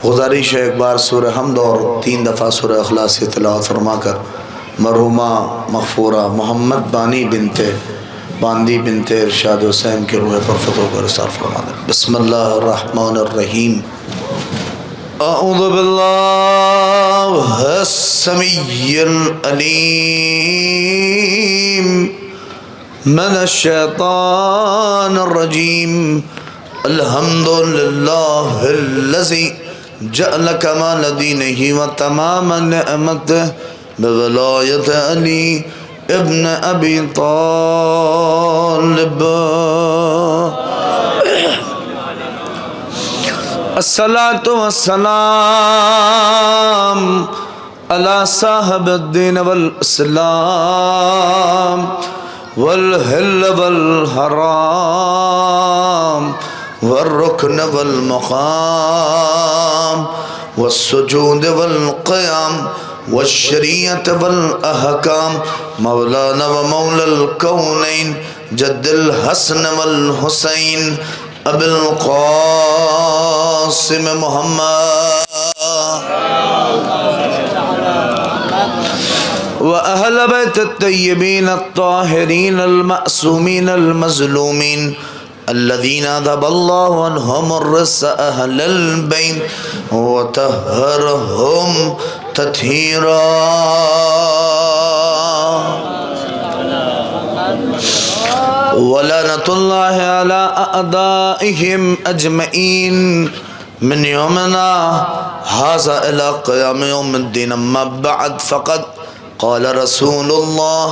گزارش ہے ایک بار سورہ حمد اور 3 دفعہ سورہ اخلاص کی تلاوت فرما کر مرحومہ مغفورہ محمد باندی بنت ارشاد حسین کے روح پر فتح کو رسال فرما دیں۔ بسم اللہ الرحمن الرحیم۔ اعوذ باللہ السمیع العلیم من الشیطان الرجیم۔ الحمدللہ الذی جعل کمال دینہ و تمام نعمتہ بولایت علی ابن ابی طالب۔ الصلاة والسلام علی صاحب الدین والاسلام والحل والحرام والرکن والمقام والسجود والقیام والشریعت والاحکام مولانا و مولا الکونین جد الحسن والحسین ابی القاسم محمد وأهل بيت الطيبين الطاهرين المأسومين المظلومين الذين ذهب الله عنهم الرجس أهل البيت وطهرهم تطهيرا۔ ولعنة الله على أعدائهم أجمعين من يومنا هذا إلى قيام يوم الدين۔ أما بعد فقد قال رسول اللہ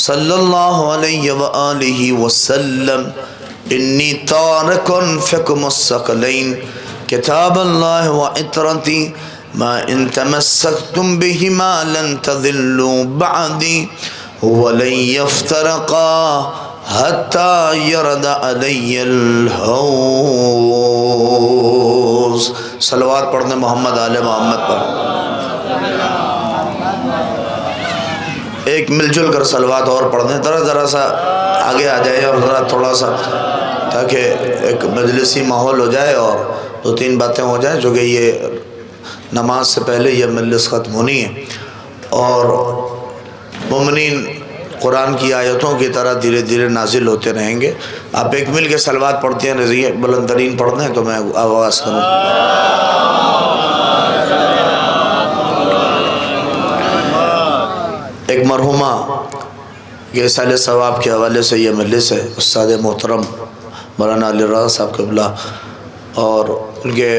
صلی اللہ علیہ وآلہ وسلم انی تارک فیکم الثقلین کتاب اللہ وعطرتی ما ان تمسکتم بہما لن تضلوا بعدی ولن یفترقا حتی یرد علی الحوض۔ صلوات پڑھنے محمد آل محمد پر۔ ایک مل جل کر صلوات اور پڑھ دیں، ذرا سا آگے آ جائے اور ذرا تھوڑا سا، تاکہ ایک مجلسی ماحول ہو جائے اور 2-3 باتیں ہو جائیں، جو کہ یہ نماز سے پہلے یہ مجلس ختم ہونی ہے اور مومنین قرآن کی آیتوں کی طرح دھیرے دھیرے نازل ہوتے رہیں گے۔ آپ ایک مل کے صلوات پڑھتے ہیں، رضی بلند ترین پڑھ دیں تو میں آواز کروں۔ ایک مرحومہ کے سال ثواب کے حوالے سے یہ مجلس ہے، استاد محترم مولانا علی رضا صاحب قبلہ اور ان کے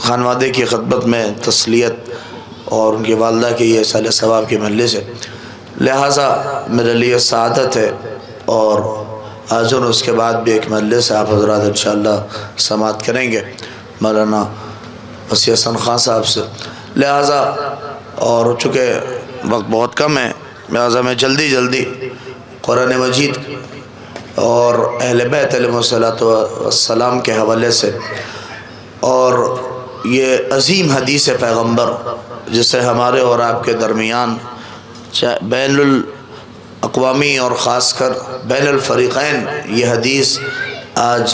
خانوادے کی خدمت میں تسلیت اور ان کی والدہ کی یہ سال ثواب کی مجلس ہے، لہٰذا میرے لیے سعادت ہے اور حاضر اس کے بعد بھی ایک مجلس ہے، آپ حضرات انشاءاللہ سماعت کریں گے مولانا وسیع حسن خان صاحب سے، لہٰذا اور چونکہ وقت بہت کم ہے لہٰذا میں جلدی قرآن مجید اور اہل بیت علیہ السلام کے حوالے سے اور یہ عظیم حدیث پیغمبر جسے ہمارے اور آپ کے درمیان بین الاقوامی اور خاص کر بین الفریقین یہ حدیث آج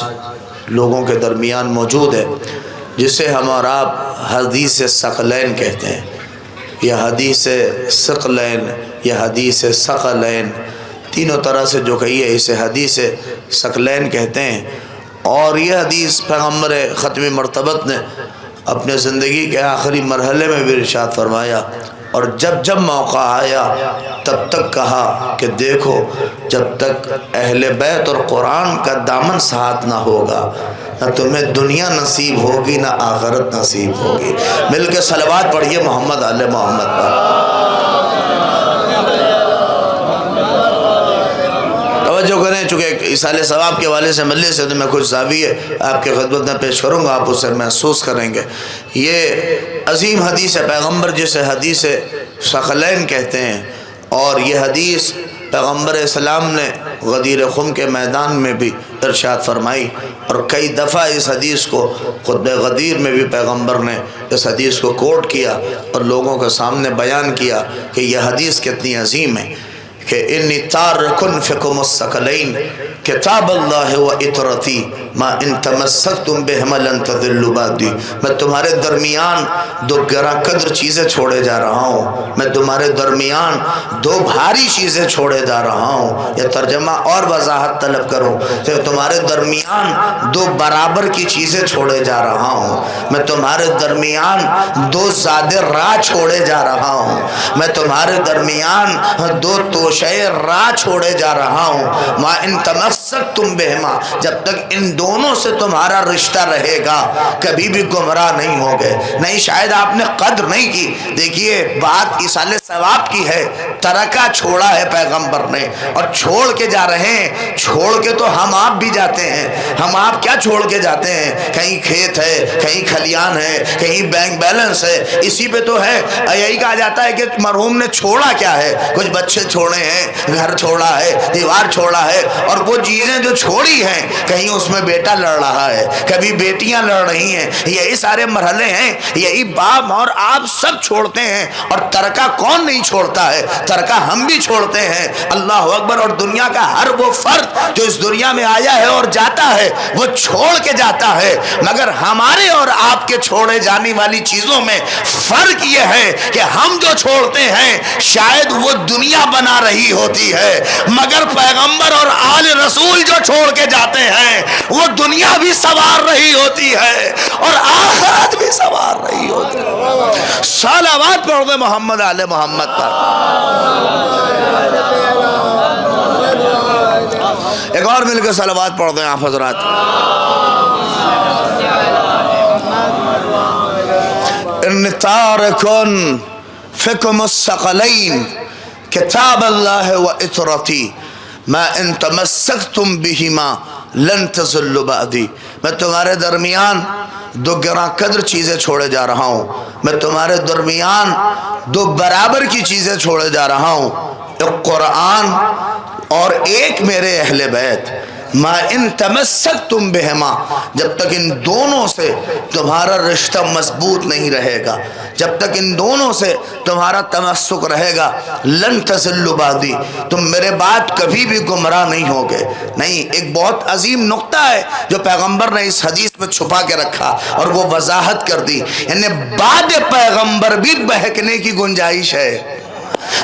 لوگوں کے درمیان موجود ہے، جسے ہم اور آپ حدیث ثقلین کہتے ہیں۔ یہ حدیث ثقلین، یہ حدیث ثقلین، تینوں طرح سے جو کہی ہے اسے حدیث ثقلین کہتے ہیں۔ اور یہ حدیث پیغمبر ختم مرتبت نے اپنے زندگی کے آخری مرحلے میں بھی ارشاد فرمایا اور جب موقع آیا تب تک کہا کہ دیکھو جب تک اہل بیت اور قرآن کا دامن ساتھ نہ ہوگا نہ تمہیں دنیا نصیب ہوگی نہ آخرت نصیب ہوگی۔ مل کے صلوات پڑھیے محمد آل محمد پر۔ توجہ کریں، چونکہ ایصال ثواب کے والے سے مجلس ہے تو میں کچھ زاویے آپ کے خدمت میں پیش کروں گا، آپ اسے محسوس کریں گے۔ یہ عظیم حدیث پیغمبر جسے حدیث ثقلین کہتے ہیں، اور یہ حدیث پیغمبر اسلام نے غدیر خم کے میدان میں بھی ارشاد فرمائی اور کئی دفعہ اس حدیث کو خطبہ غدیر میں بھی پیغمبر نے اس حدیث کو کوٹ کیا اور لوگوں کے سامنے بیان کیا کہ یہ حدیث کتنی عظیم ہے کہ انی تارکن فیکم الثقلین کتاب اللہ و اطرتی ما ان تمسکتم بہما لن تضلوا بعدی، میں تمہارے درمیان دو گراں قدر چیزیں چھوڑے جا رہا ہوں، میں تمہارے درمیان دو بھاری چیزیں چھوڑے جا رہا ہوں، یا ترجمہ اور وضاحت طلب کروں کہ تمہارے درمیان دو برابر کی چیزیں چھوڑے جا رہا ہوں، میں تمہارے درمیان دو زیادہ راہ چھوڑے جا رہا ہوں، میں تمہارے درمیان دو توشے راہ چھوڑے جا رہا ہوں، ما ان تمسکتم بہما، جب تک ان دونوں سے تمہارا رشتہ رہے گا کبھی بھی گمراہ نہیں ہوگے۔ نہیں شاید آپ نے قدر نہیں کی، دیکھیے بات ایصال ثواب کی ہے، ترکہ چھوڑا ہے پیغمبر نے، اور چھوڑ کے جا رہے ہیں، چھوڑ کے تو ہم آپ بھی جاتے ہیں، ہم آپ کیا چھوڑ کے جاتے ہیں؟ کہیں کھیت ہے، کہیں کھلیان ہے، کہیں بینک بیلنس ہے، اسی پہ تو ہے۔ یہی کہا جاتا ہے کہ مرحوم نے چھوڑا کیا ہے، کچھ بچے چھوڑے ہیں، گھر چھوڑا ہے، دیوار چھوڑا ہے، اور وہ چیزیں جو چھوڑی ہیں کہیں اس میں بیٹا لڑ رہا ہے، کبھی بیٹیاں لڑ رہی ہیں، یہی سارے مرحلے ہیں، یہی باپ اور آپ سب چھوڑتے ہیں، اور ترکہ کون نہیں چھوڑتا ہے؟ ترکہ ہم بھی چھوڑتے ہیں، اللہ اکبر۔ اور دنیا کا ہر وہ فرد جو اس دنیا میں آیا ہے اور جاتا ہے وہ چھوڑ کے جاتا ہے، مگر ہمارے اور آپ کے چھوڑے جانے والی چیزوں میں فرق یہ ہے کہ ہم جو چھوڑتے ہیں شاید وہ دنیا بنا رہی ہوتی ہے، مگر پیغمبر اور آل رسول جو چھوڑ کے جاتے ہیں وہ دنیا بھی سوار رہی ہوتی ہے اور آخرت بھی سوار رہی ہوتی ہے۔ صلوات پڑھ دے محمد آل محمد پر۔ ایک اور مل کے صلوات پڑھ دیں آپ حضرات۔ ان تارکن فکم الثقلین کتاب اللہ و اطرتی ما ان تمسکتم بہما لن تضلوا بعدی، میں تمہارے درمیان دو گراں قدر چیزیں چھوڑے جا رہا ہوں، میں تمہارے درمیان دو برابر کی چیزیں چھوڑے جا رہا ہوں، ایک قرآن اور ایک میرے اہل بیت۔ ما ان تمسکتم بہما، جب تک ان دونوں سے تمہارا رشتہ مضبوط نہیں رہے گا، جب تک ان دونوں سے تمہارا تمسک رہے گا، لن تضلوا بعدی، تم میرے بعد کبھی بھی گمراہ نہیں ہوگے۔ نہیں، ایک بہت عظیم نقطہ ہے جو پیغمبر نے اس حدیث میں چھپا کے رکھا اور وہ وضاحت کر دی، یعنی بعد پیغمبر بھی بہکنے کی گنجائش ہے،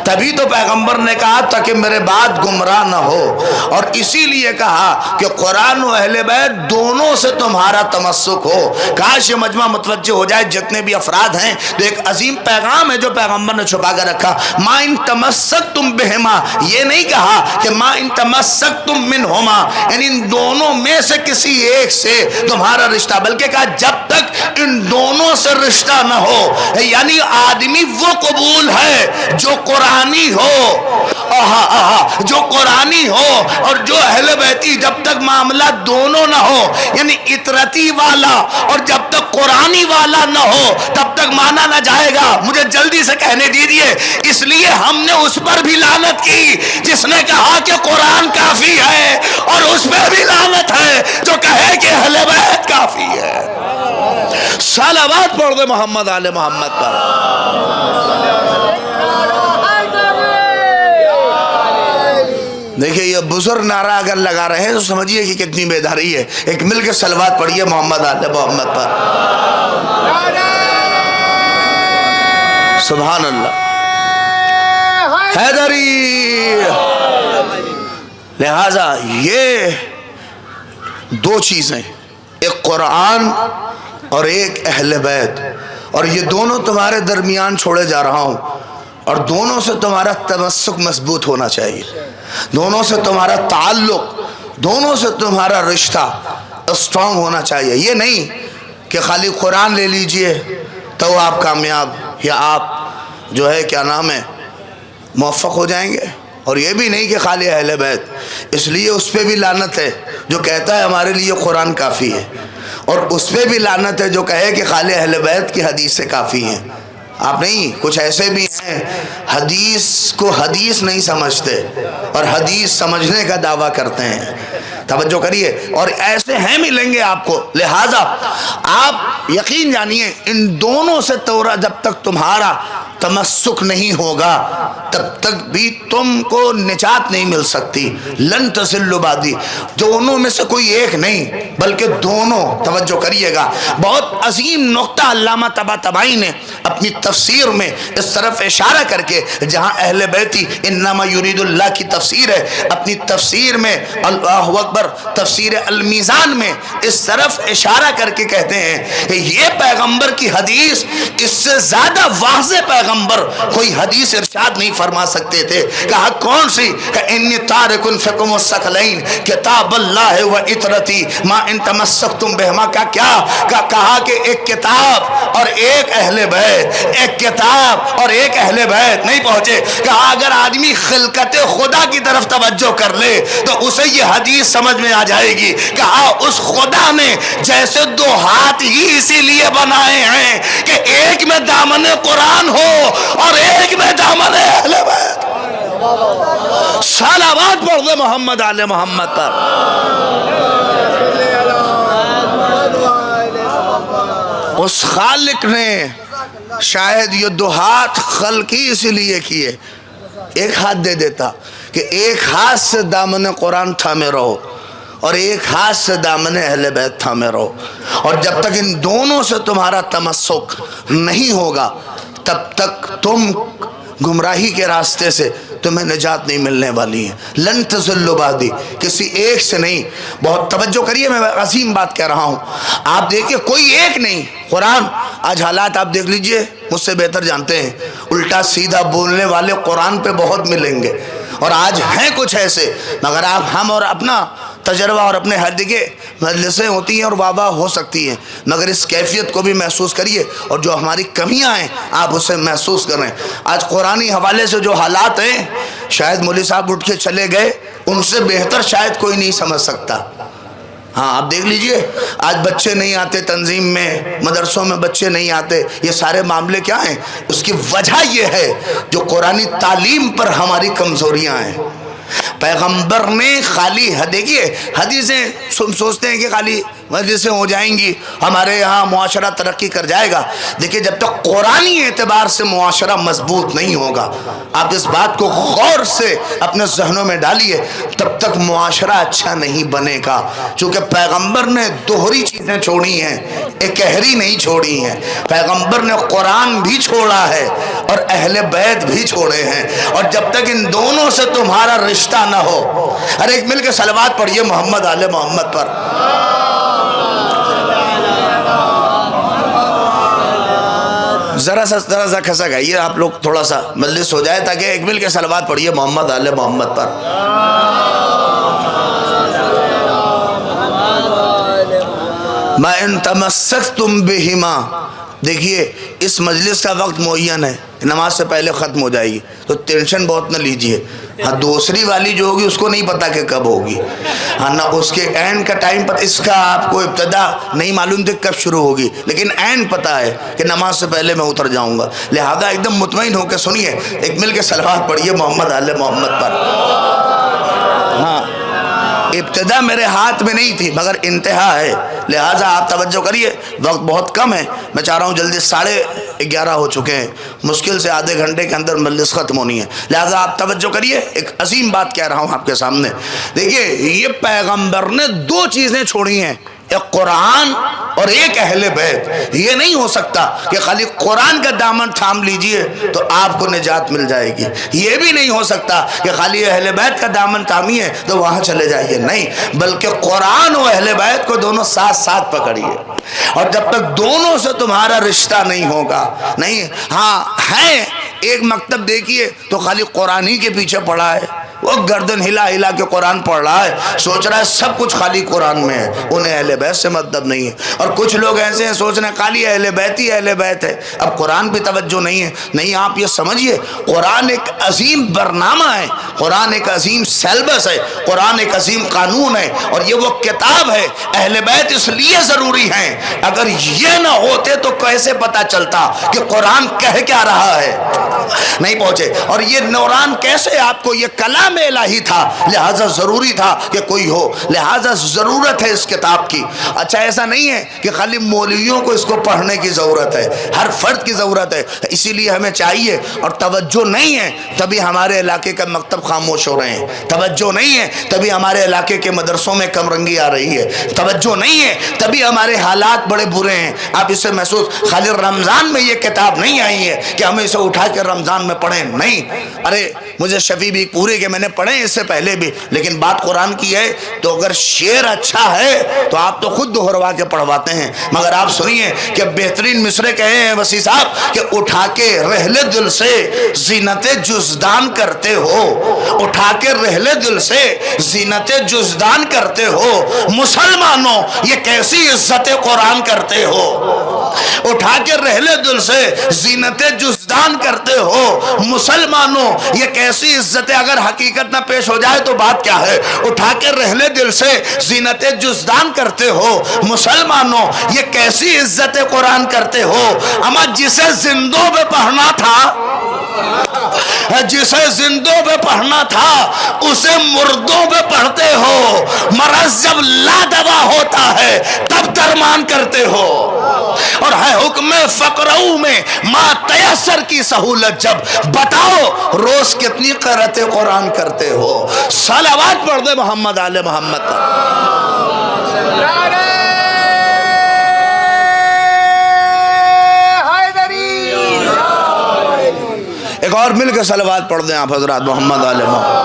تبھی تو پیغمبر نے کہا تاکہ میرے بعد گمراہ نہ ہو، اور اسی لیے کہا کہ قرآن و اہل بیت دونوں سے تمہارا تمسک ہو۔ کاش یہ مجمع متوجہ ہو جائے جتنے بھی افراد ہیں، تو ایک عظیم پیغام ہے جو پیغمبر نے چھپا کر رکھا۔ ما ان تمسکتم بہما، یہ نہیں کہا کہ ما ان تمسکتم منہما، یعنی ان دونوں میں سے کسی ایک سے تمہارا رشتہ، بلکہ کہا جب تک ان دونوں سے رشتہ نہ ہو، یعنی آدمی وہ قبول ہے جو قرآنی ہو، جو قرآنی ہو، اور جو اہل بیتی، جب تک معاملہ دونوں نہ ہو، یعنی اطرتی والا اور جب تک قرآنی والا نہ ہو تب تک مانا نہ جائے گا۔ مجھے جلدی سے کہنے دیجئے، اس لیے ہم نے اس پر بھی لعنت کی جس نے کہا کہ قرآن کافی ہے، اور اس پہ بھی لعنت ہے جو کہے کہ اہل بیت کافی ہے۔ صلوات پڑھ دے محمد آل محمد پر۔ دیکھیں یہ بزرگ نعرہ اگر لگا رہے ہیں تو سمجھیے کہ کتنی بیداری ہے۔ ایک مل کے صلوات پڑھیے محمد آل محمد پر۔ سبحان اللہ، حیدری۔ لہذا یہ دو چیزیں، ایک قرآن اور ایک اہل بیت، اور یہ دونوں تمہارے درمیان چھوڑے جا رہا ہوں، اور دونوں سے تمہارا تمسک مضبوط ہونا چاہیے، دونوں سے تمہارا تعلق، دونوں سے تمہارا رشتہ اسٹرانگ ہونا چاہیے۔ یہ نہیں کہ خالی قرآن لے لیجئے تو آپ کامیاب، یا آپ جو ہے کیا نام ہے موفق ہو جائیں گے، اور یہ بھی نہیں کہ خالی اہل بیت۔ اس لیے اس پہ بھی لعنت ہے جو کہتا ہے ہمارے لیے قرآن کافی ہے، اور اس پہ بھی لعنت ہے جو کہے کہ خالی اہل بیت کی حدیث سے کافی ہیں۔ آپ نہیں، کچھ ایسے بھی ہیں حدیث کو حدیث نہیں سمجھتے اور حدیث سمجھنے کا دعویٰ کرتے ہیں۔ توجہ کریے، اور ایسے ہیں ملیں گے آپ کو۔ لہٰذا آپ یقین جانیے ان دونوں سے جب تک تمہارا تمسک نہیں ہوگا تب تک بھی تم کو نجات نہیں مل سکتی. لن تضلوا بعدی، دونوں میں سے کوئی ایک نہیں بلکہ دونوں. توجہ کریے گا، بہت عظیم نقطہ علامہ طباطبائی نے اپنی تفسیر میں اس طرف اشارہ کر کے، جہاں اہل بیتی انما یرید اللہ کی تفسیر ہے، اپنی تفسیر میں اللہ اکبر تفسیر المیزان میں اس طرف اشارہ کر کے کہتے ہیں کہ یہ پیغمبر کی حدیث، اس سے زیادہ واضح پیغمبر کوئی حدیث ارشاد نہیں فرما سکتے تھے. کہا کون سی؟ کہ انی تارک فیکم الثقلین کتاب اللہ و اطرتی ما ان تمسکتم بہما. کا کیا کہا کہ ایک کتاب اور ایک اہل بیت، ایک کتاب اور ایک اہل بیت. نہیں پہنچے. کہا اگر آدمی خلقت خدا کی طرف توجہ کر لے تو اسے یہ حدیث سمجھ میں آ جائے گی. کہا اس خدا نے جیسے دو ہاتھ ہی اسی لیے بنائے ہیں کہ ایک میں دامن قرآن ہو اور ایک میں دامن اہل بیت. صلوات پڑھ دے محمد آل محمد پر. اس خالق نے شاید یہ دو ہاتھ خلقی اسی لیے کیے، ایک ہاتھ دے دیتا کہ ایک ہاتھ سے دامن قرآن تھامے رہو اور ایک ہاتھ سے دامن اہل بیت تھامے رہو. اور جب تک ان دونوں سے تمہارا تمسک نہیں ہوگا تب تک تم گمراہی کے راستے سے تمہیں نجات نہیں ملنے والی ہے. لن تضلوا بعدی، کسی ایک سے نہیں. بہت توجہ کریے، میں عظیم بات کہہ رہا ہوں. آپ دیکھیں کوئی ایک نہیں. قرآن آج حالات آپ دیکھ لیجئے، مجھ سے بہتر جانتے ہیں. الٹا سیدھا بولنے والے قرآن پہ بہت ملیں گے، اور آج ہیں کچھ ایسے. مگر آپ ہم اور اپنا تجربہ اور اپنے ہر جگہ مجلسیں ہوتی ہیں اور واہ واہ ہو سکتی ہیں، مگر اس کیفیت کو بھی محسوس کریے اور جو ہماری کمیاں ہیں آپ اسے محسوس کریں. آج قرآنی حوالے سے جو حالات ہیں، شاید مولوی صاحب اٹھ کے چلے گئے، ان سے بہتر شاید کوئی نہیں سمجھ سکتا. ہاں آپ دیکھ لیجئے، آج بچے نہیں آتے تنظیم میں، مدرسوں میں بچے نہیں آتے. یہ سارے معاملے کیا ہیں؟ اس کی وجہ یہ ہے جو قرآنی تعلیم پر ہماری کمزوریاں ہیں. پیغمبر نے خالی دیکھیے حدیثیں سوچتے ہیں کہ خالی مجلسیں ہو جائیں گی ہمارے یہاں معاشرہ ترقی کر جائے گا. دیکھیے جب تک قرآنی اعتبار سے معاشرہ مضبوط نہیں ہوگا، آپ اس بات کو غور سے اپنے ذہنوں میں ڈالیے، تب تک معاشرہ اچھا نہیں بنے گا. چونکہ پیغمبر نے دوہری چیزیں چھوڑی ہیں، اکہری نہیں چھوڑی ہیں. پیغمبر نے قرآن بھی چھوڑا ہے اور اہل بیت بھی چھوڑے ہیں. اور جب تک ان دونوں سے تمہارا رشتہ نہ ہو، ہر ایک مل کے صلوات پڑھیے محمد آل محمد پر. ذرا سا کھسا گائیے آپ لوگ، تھوڑا سا مجلس ہو جائے تاکہ ایک مل کے صلوات پڑھیے محمد آل محمد پر. ما ان تمسکتم بہما. دیکھیے اس مجلس کا وقت معین ہے، نماز سے پہلے ختم ہو جائے گی، تو ٹینشن بہت نہ لیجئے. ہاں دوسری والی جو ہوگی اس کو نہیں پتا کہ کب ہوگی، ہاں نہ اس کے اینڈ کا ٹائم پتہ. اس کا آپ کو ابتدا نہیں معلوم تھے کب شروع ہوگی، لیکن اینڈ پتہ ہے کہ نماز سے پہلے میں اتر جاؤں گا. لہذا ایک دم مطمئن ہو کے سنیے، ایک مل کے صلوات پڑھیے محمد آل محمد پر. ہاں ابتدا میرے ہاتھ میں نہیں تھی مگر انتہا ہے، لہٰذا آپ توجہ کریے. وقت بہت کم ہے، میں چاہ رہا ہوں جلدی 11:30 ہو چکے ہیں، مشکل سے آدھے گھنٹے کے اندر مجلس ختم ہونی ہے. لہٰذا آپ توجہ کریے، ایک عظیم بات کہہ رہا ہوں آپ کے سامنے. دیکھیے یہ پیغمبر نے دو چیزیں چھوڑی ہیں، ایک قرآن اور ایک اہل بیت. یہ نہیں ہو سکتا کہ خالی قرآن کا دامن تھام لیجئے تو آپ کو نجات مل جائے گی. یہ بھی نہیں ہو سکتا کہ خالی اہل بیت کا دامن تھامیے تو وہاں چلے جائیے. نہیں، بلکہ قرآن و اہل بیت کو دونوں ساتھ ساتھ پکڑیے. اور جب تک دونوں سے تمہارا رشتہ نہیں ہوگا، نہیں ہاں ہے ایک مکتب دیکھیے تو خالی قرآن ہی کے پیچھے پڑا ہے، وہ گردن ہلا ہلا کے قرآن پڑھ رہا ہے، سوچ رہا ہے سب کچھ خالی قرآن میں ہے، انہیں اہل بیت سے مطلب نہیں ہے. اور کچھ لوگ ایسے ہیں سوچ رہے ہیں خالی اہل بیت ہی اہل بیت ہے، اب قرآن پہ توجہ نہیں ہے. نہیں، آپ یہ سمجھیے قرآن ایک عظیم برنامہ ہے، قرآن ایک عظیم سیلبس ہے، قرآن ایک عظیم قانون ہے، اور یہ وہ کتاب ہے. اہل بیت اس لیے ضروری ہیں، اگر یہ نہ ہوتے تو کیسے پتا چلتا کہ قرآن کہہ کیا رہا ہے؟ نہیں پہنچے. اور یہ نوران کیسے آپ کو یہ کلام کلام الہی تھا، لہذا ضروری تھا کہ کوئی ہو، لہذا ضرورت ہے اس کتاب کی۔ اچھا ایسا نہیں ہے کہ خالی مولویوں کو اس کو پڑھنے کی ضرورت ہے، ہر فرد کی ضرورت ہے، اسی لیے ہمیں چاہیے، اور توجہ نہیں ہے تبھی ہمارے علاقے کا مکتب خاموش ہو رہے ہیں، توجہ نہیں ہے تبھی ہمارے علاقے کے مدرسوں میں کم رنگی آ رہی ہے، توجہ نہیں ہے تبھی ہمارے حالات بڑے برے ہیں۔ آپ اسے محسوس، خالی رمضان میں یہ کتاب نہیں آئی ہے کہ ہمیں اسے اٹھا کے رمضان میں پڑھیں، نہیں، ارے مجھے شفیع بھی پورے کہ میں نے پڑھے اس سے پہلے بھی، لیکن بات قرآن کی ہے تو اگر شعر اچھا ہے تو آپ تو خود دہروا کے پڑھواتے ہیں، مگر آپ سنیے کہ بہترین مصرے کہے ہیں وسیع صاحب کہ اٹھا کے رحلے دل سے زینت جزدان کرتے ہو، اٹھا کے رحلے دل سے زینت جزدان کرتے ہو، مسلمانوں یہ کیسی عزت قرآن کرتے ہو، اٹھا کے رحلے دل سے زینت جزدان کرتے ہو، مسلمانوں یہ کیسی عزت ہے، اگر حقیقت نہ پیش ہو جائے تو بات کیا ہے، اٹھا کے رحلے دل سے زینت جزدان کرتے ہو، مسلمانوں یہ کیسی عزت قرآن کرتے ہو، اما جسے زندوں پہ پڑھنا تھا، جسے زندوں پہ پڑھنا تھا اسے مردوں پہ پڑھتے ہو، مرض جب لا دوا ہوتا ہے تب درمان کرتے ہو، اور ہے حکم فقرؤ میں ما تیسر کی سہولت، جب بتاؤ روز کتنی قرأت قرآن کرتے ہو۔ صلوات پڑھ دے محمد آل محمد۔ ایک اور مل کے صلوات پڑھ دیں آپ حضرات، محمد آل محمد۔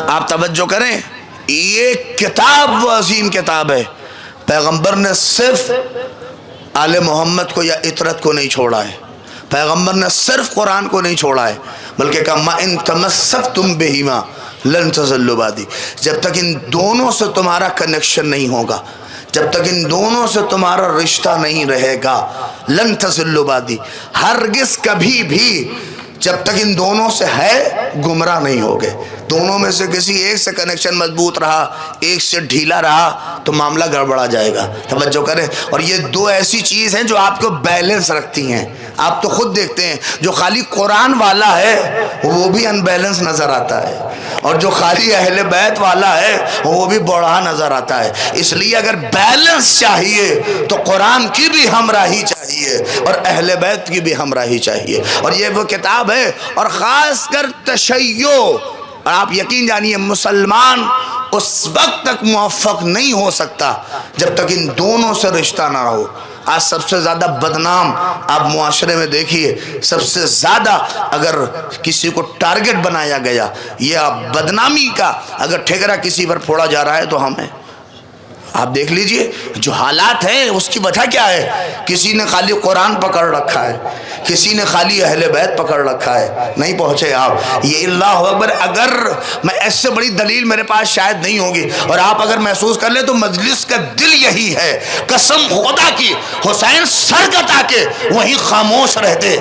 آپ توجہ کریں، یہ کتاب وہ عظیم کتاب ہے، پیغمبر نے صرف آل محمد کو یا اطرت کو نہیں چھوڑا ہے، پیغمبر نے صرف قرآن کو نہیں چھوڑا ہے، بلکہ کہا مَا إِن تَمَسَّكْتُمْ بِهِمَا لَن تَضِلُّوا بَعْدِي، جب تک ان دونوں سے تمہارا کنیکشن نہیں ہوگا، جب تک ان دونوں سے تمہارا رشتہ نہیں رہے گا، لن تضلوا بعدی، ہرگز کبھی بھی جب تک ان دونوں سے ہے گمراہ نہیں ہوگے۔ دونوں میں سے کسی ایک سے کنیکشن مضبوط رہا، ایک سے ڈھیلا رہا تو معاملہ گڑبڑا جائے گا۔ توجہ کریں، اور یہ دو ایسی چیز ہیں جو آپ کو بیلنس رکھتی ہیں۔ آپ تو خود دیکھتے ہیں جو خالی قرآن والا ہے وہ بھی ان بیلنس نظر آتا ہے، اور جو خالی اہل بیت والا ہے وہ بھی بوڑھا نظر آتا ہے۔ اس لیے اگر بیلنس چاہیے تو قرآن کی بھی ہمراہی چاہیے اور اہل بیت کی بھی ہمراہی چاہیے، اور یہ وہ کتاب ہے۔ اور خاص کر تشیع، اور آپ یقین جانیے مسلمان اس وقت تک موفق نہیں ہو سکتا جب تک ان دونوں سے رشتہ نہ ہو۔ آج سب سے زیادہ بدنام آپ معاشرے میں دیکھیے، سب سے زیادہ اگر کسی کو ٹارگٹ بنایا گیا یا بدنامی کا اگر ٹھیکرا کسی پر پھوڑا جا رہا ہے تو ہمیں، آپ دیکھ لیجئے جو حالات ہیں اس کی وجہ کیا ہے۔ کسی نے خالی قرآن پکڑ رکھا ہے، کسی نے خالی اہل بیت پکڑ رکھا ہے، نہیں پہنچے آپ۔ یہ اللہ اکبر، اگر میں اس سے بڑی دلیل میرے پاس شاید نہیں ہوگی، اور آپ اگر محسوس کر لیں تو مجلس کا دل یہی ہے، قسم خدا کی حسین سر کٹا کے وہیں خاموش رہتے۔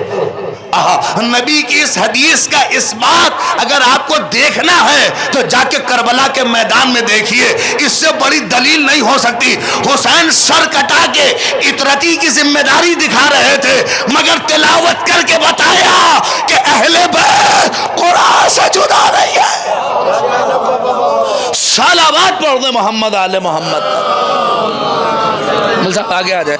نبی کی اس حدیث کا اس بات اگر آپ کو دیکھنا ہے تو جا کے کربلا کے میدان میں دیکھیے، اس سے بڑی دلیل نہیں ہو سکتی۔ حسین سر کٹا کے اطرتی کی ذمہ داری دکھا رہے تھے، مگر تلاوت کر کے بتایا کہ اہل بیت قرآن سے جدا نہیں ہے۔ صلوات پڑھ دے محمد آل محمد۔ مل صاحب آگے آ جائے۔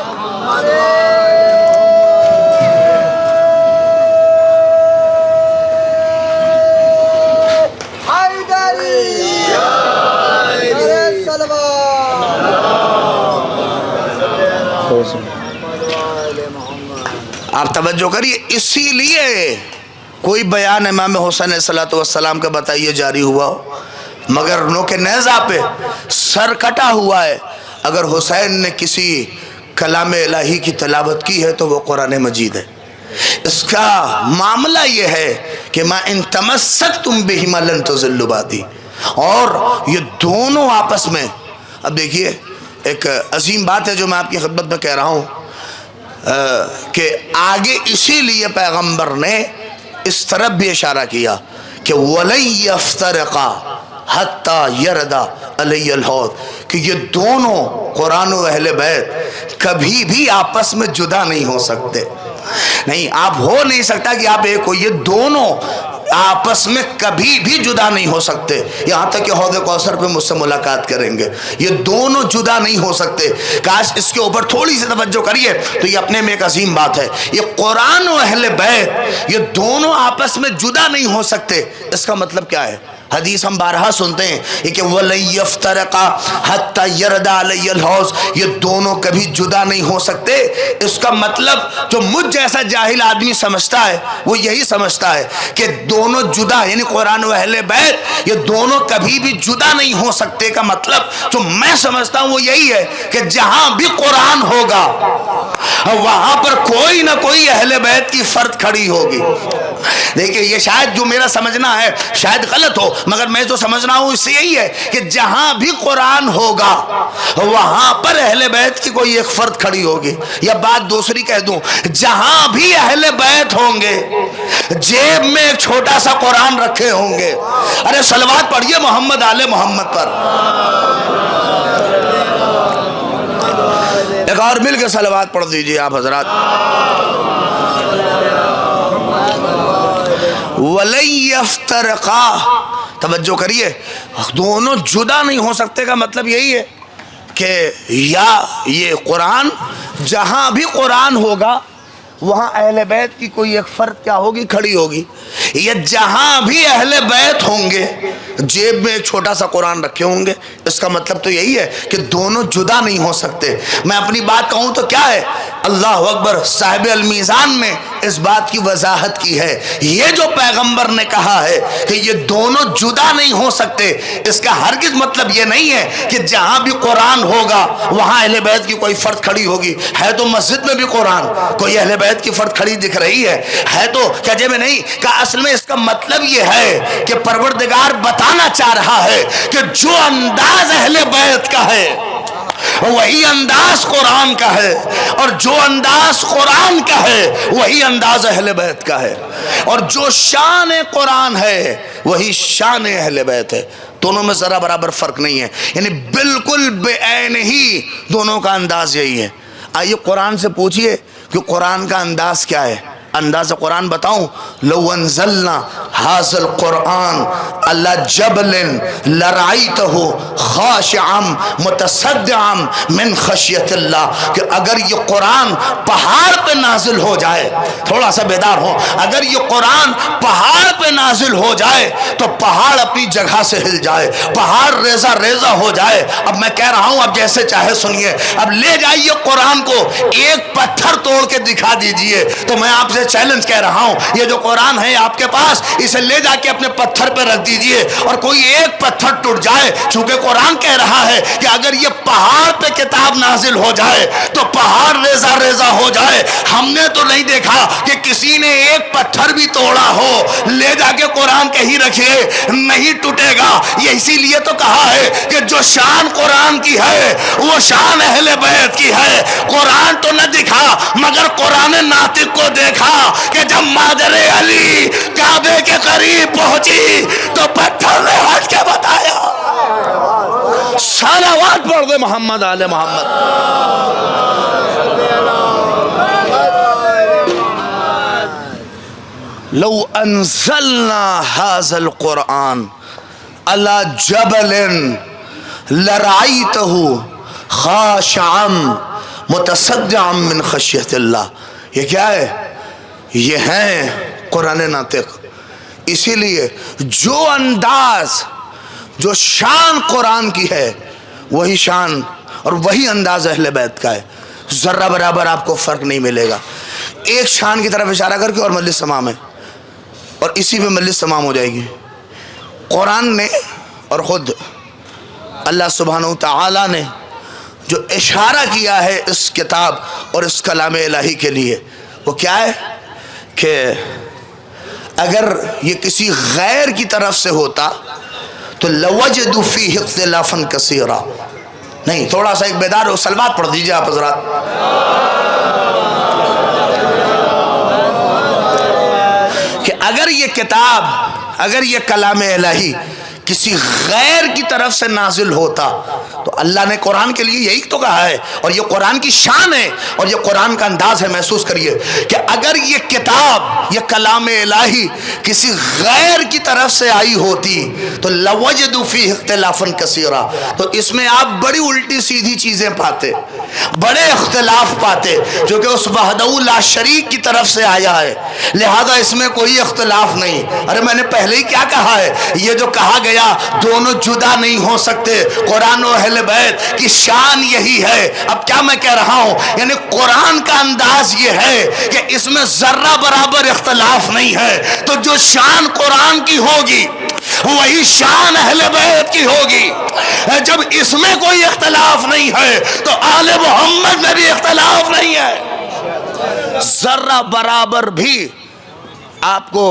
آپ توجہ کریے، اسی لیے کوئی بیان امام حسین علیہ الصلوۃ والسلام کا بتائیے جاری ہوا ہو، مگر نوک نیزہ پہ سر کٹا ہوا ہے۔ اگر حسین نے کسی کلام الہی کی تلاوت کی ہے تو وہ قرآن مجید ہے۔ اس کا معاملہ یہ ہے کہ ما ان تمسکتم بہما لن تضلوا بعدی، اور یہ دونوں آپس میں، اب دیکھیے ایک عظیم بات ہے جو میں آپ کی خدمت میں کہہ رہا ہوں کہ آگے اسی لیے پیغمبر نے اس طرف بھی اشارہ کیا کہ وَلَن يَفْتَرِقَا حَتَّى يَرْدَ عَلَيَّ الْحَوْض، کہ یہ دونوں قرآن و اہل بیت کبھی بھی آپس میں جدا نہیں ہو سکتے۔ نہیں، آپ ہو نہیں سکتا کہ آپ ایک ہو، یہ دونوں آپس میں کبھی بھی جدا نہیں ہو سکتے، یہاں تک کہ حوض کوثر پہ مجھ سے ملاقات کریں گے، یہ دونوں جدا نہیں ہو سکتے۔ کاش اس کے اوپر تھوڑی سی توجہ کریے تو یہ اپنے میں ایک عظیم بات ہے۔ یہ قرآن و اہل بیت یہ دونوں آپس میں جدا نہیں ہو سکتے، اس کا مطلب کیا ہے؟ حدیث ہم بارہا سنتے ہیں کہ وَلَن يَفْتَرِقَا حَتَّى يَرْدَ عَلَيَّ الْحَوْض، یہ دونوں کبھی جدا نہیں ہو سکتے۔ اس کا مطلب جو مجھ جیسا جاہل آدمی سمجھتا ہے وہ یہی سمجھتا ہے کہ دونوں جدا، یعنی قرآن و اہل بیت یہ دونوں کبھی بھی جدا نہیں ہو سکتے کا مطلب جو میں سمجھتا ہوں وہ یہی ہے کہ جہاں بھی قرآن ہوگا وہاں پر کوئی نہ کوئی اہل بیت کی فرد کھڑی ہوگی۔ دیکھیں یہ شاید جو میرا سمجھنا ہے شاید غلط ہو، مگر میں جو سمجھنا ہوں اس سے یہی ہے کہ جہاں بھی قرآن ہوگا وہاں پر اہل بیت کی کوئی ایک فرد کھڑی ہوگی۔ یا بات دوسری کہہ دوں، جہاں بھی اہل بیت ہوں گے جیب میں ایک چھوٹا سا قرآن رکھے ہوں گے۔ ارے صلوات پڑھیے محمد آل محمد پر، ایک اور مل کے صلوات پڑھ دیجئے آپ حضرات۔ وَلَن يَفْتَرِقَا، توجہ کریے، دونوں جدا نہیں ہو سکتے کا مطلب یہی ہے کہ یا یہ قرآن جہاں بھی قرآن ہوگا وہاں اہل بیت کی کوئی ایک فرد کیا ہوگی؟ کھڑی ہوگی۔ یا جہاں بھی اہل بیت ہوں گے جیب میں ایک چھوٹا سا قرآن رکھے ہوں گے۔ اس کا مطلب تو یہی ہے کہ دونوں جدا نہیں ہو سکتے۔ میں اپنی بات کہوں تو کیا ہے؟ اللہ اکبر، صاحب المیزان نے اس بات کی وضاحت کی ہے۔ یہ جو پیغمبر نے کہا ہے کہ یہ دونوں جدا نہیں ہو سکتے، اس کا ہرگز مطلب یہ نہیں ہے کہ جہاں بھی قرآن ہوگا وہاں اہل بیت کی کوئی فرد کھڑی ہوگی۔ ہے تو مسجد میں بھی قرآن، کوئی اہل بیت کی فرد کھڑی دکھ رہی ہے تو کیا جے میں نہیں کہ اصل میں اس کا مطلب یہ ہے کہ پروردگار بتانا چاہ رہا ہے کہ جو انداز اہل بیت کا ہے وہی انداز قرآن کا ہے، اور جو انداز قرآن کا ہے وہی انداز اہل بیت کا ہے، اور جو شان قرآن ہے وہی شان اہل بیت ہے۔ دونوں میں ذرا برابر فرق نہیں ہے، یعنی بالکل بے عین ہی دونوں کا انداز یہی ہے۔ آئیے قرآن سے پوچھئے کہ قرآن کا انداز کیا ہے۔ انداز قرآن بتاؤں، لو انزلنا هذا القرآن على جبل لرأيته خاشعا متصدعا من خشیت اللہ، کہ اگر یہ قرآن پہاڑ پہ نازل ہو جائے، تھوڑا سا بیدار ہو، اگر یہ قرآن پہاڑ پہ نازل ہو جائے تو پہاڑ اپنی جگہ سے ہل جائے، پہاڑ ریزہ ریزہ ہو جائے۔ اب میں کہہ رہا ہوں، اب جیسے چاہے سنیے، اب لے جائیے قرآن کو ایک پتھر توڑ کے دکھا دیجئے تو میں آپ سے چیلنج کہہ رہا ہوں، یہ جو قرآن ہے آپ کے پاس، اسے لے جا کے اپنے پتھر پہ رکھ دیجئے اور کوئی ایک پتھر ٹوٹ جائے، چونکہ قرآن کہہ رہا ہے کہ اگر یہ پہاڑ پہ کتاب نازل ہو جائے تو پہاڑ ریزہ ریزہ ہو جائے۔ ہم نے تو نہیں دیکھا کہ کسی نے ایک پتھر بھی توڑا ہو، لے جا کے قرآن کہیں رکھیے، نہیں ٹوٹے گا۔ یہ اسی لیے تو کہا ہے کہ جو شان قرآن کی ہے وہ شان اہل بیت کی ہے۔ قرآن تو نہ دکھا مگر قرآن ناطق کو دیکھا کہ جب مادر علی کعبے کے قریب پہنچی تو پتھر نے ہٹ کے بتایا۔ صلوات پڑھ دے محمد آل محمد۔ لو انزلنا هذا القرآن على جبل لرأيته خاشعا متصدعا من خشیت اللہ۔ یہ کیا ہے؟ یہ ہے قرآن ناطق۔ اسی لیے جو انداز، جو شان قرآن کی ہے وہی شان اور وہی انداز اہل بیت کا ہے، ذرہ برابر آپ کو فرق نہیں ملے گا۔ ایک شان کی طرف اشارہ کر کے اور مجلس تمام ہے، اور اسی میں مجلس تمام ہو جائے گی۔ قرآن نے اور خود اللہ سبحانہ وتعالی نے جو اشارہ کیا ہے اس کتاب اور اس کلام الہی کے لیے، وہ کیا ہے کہ اگر یہ کسی غیر کی طرف سے ہوتا تو لوجدوا فیہ اختلافا کثیرا۔ نہیں، تھوڑا سا ایک بیدار ہو، صلوات پڑھ دیجئے آپ حضرات۔ کہ اگر یہ کتاب، اگر یہ کلام الہی کسی غیر کی طرف سے نازل ہوتا تو اللہ نے قرآن کے لیے یہی تو کہا ہے، اور یہ قرآن کی شان ہے اور یہ قرآن کا انداز ہے۔ محسوس کریے کہ اگر یہ کتاب، یہ کلام الہی کسی غیر کی طرف سے آئی ہوتی تو لوجدوا فیہ اختلافا کثیرا، تو اس میں آپ بڑی الٹی سیدھی چیزیں پاتے، بڑے اختلاف پاتے، جو کہ اس وحدہ لا شریک کی طرف سے آیا ہے، لہذا اس میں کوئی اختلاف نہیں۔ ارے میں نے پہلے ہی کیا کہا ہے، یہ جو کہا گیا دونوں جدا نہیں ہو سکتے، قرآن و اہل بیت کی شان یہی ہے۔ اب کیا میں کہہ رہا ہوں، یعنی قرآن کا انداز یہ ہے کہ اس میں ذرہ برابر اختلاف نہیں ہے، تو جو شان قرآن کی ہوگی وہی شان اہل بیت کی ہوگی۔ جب اس میں کوئی اختلاف نہیں ہے تو آل محمد میں بھی اختلاف نہیں ہے۔ ذرہ برابر بھی آپ کو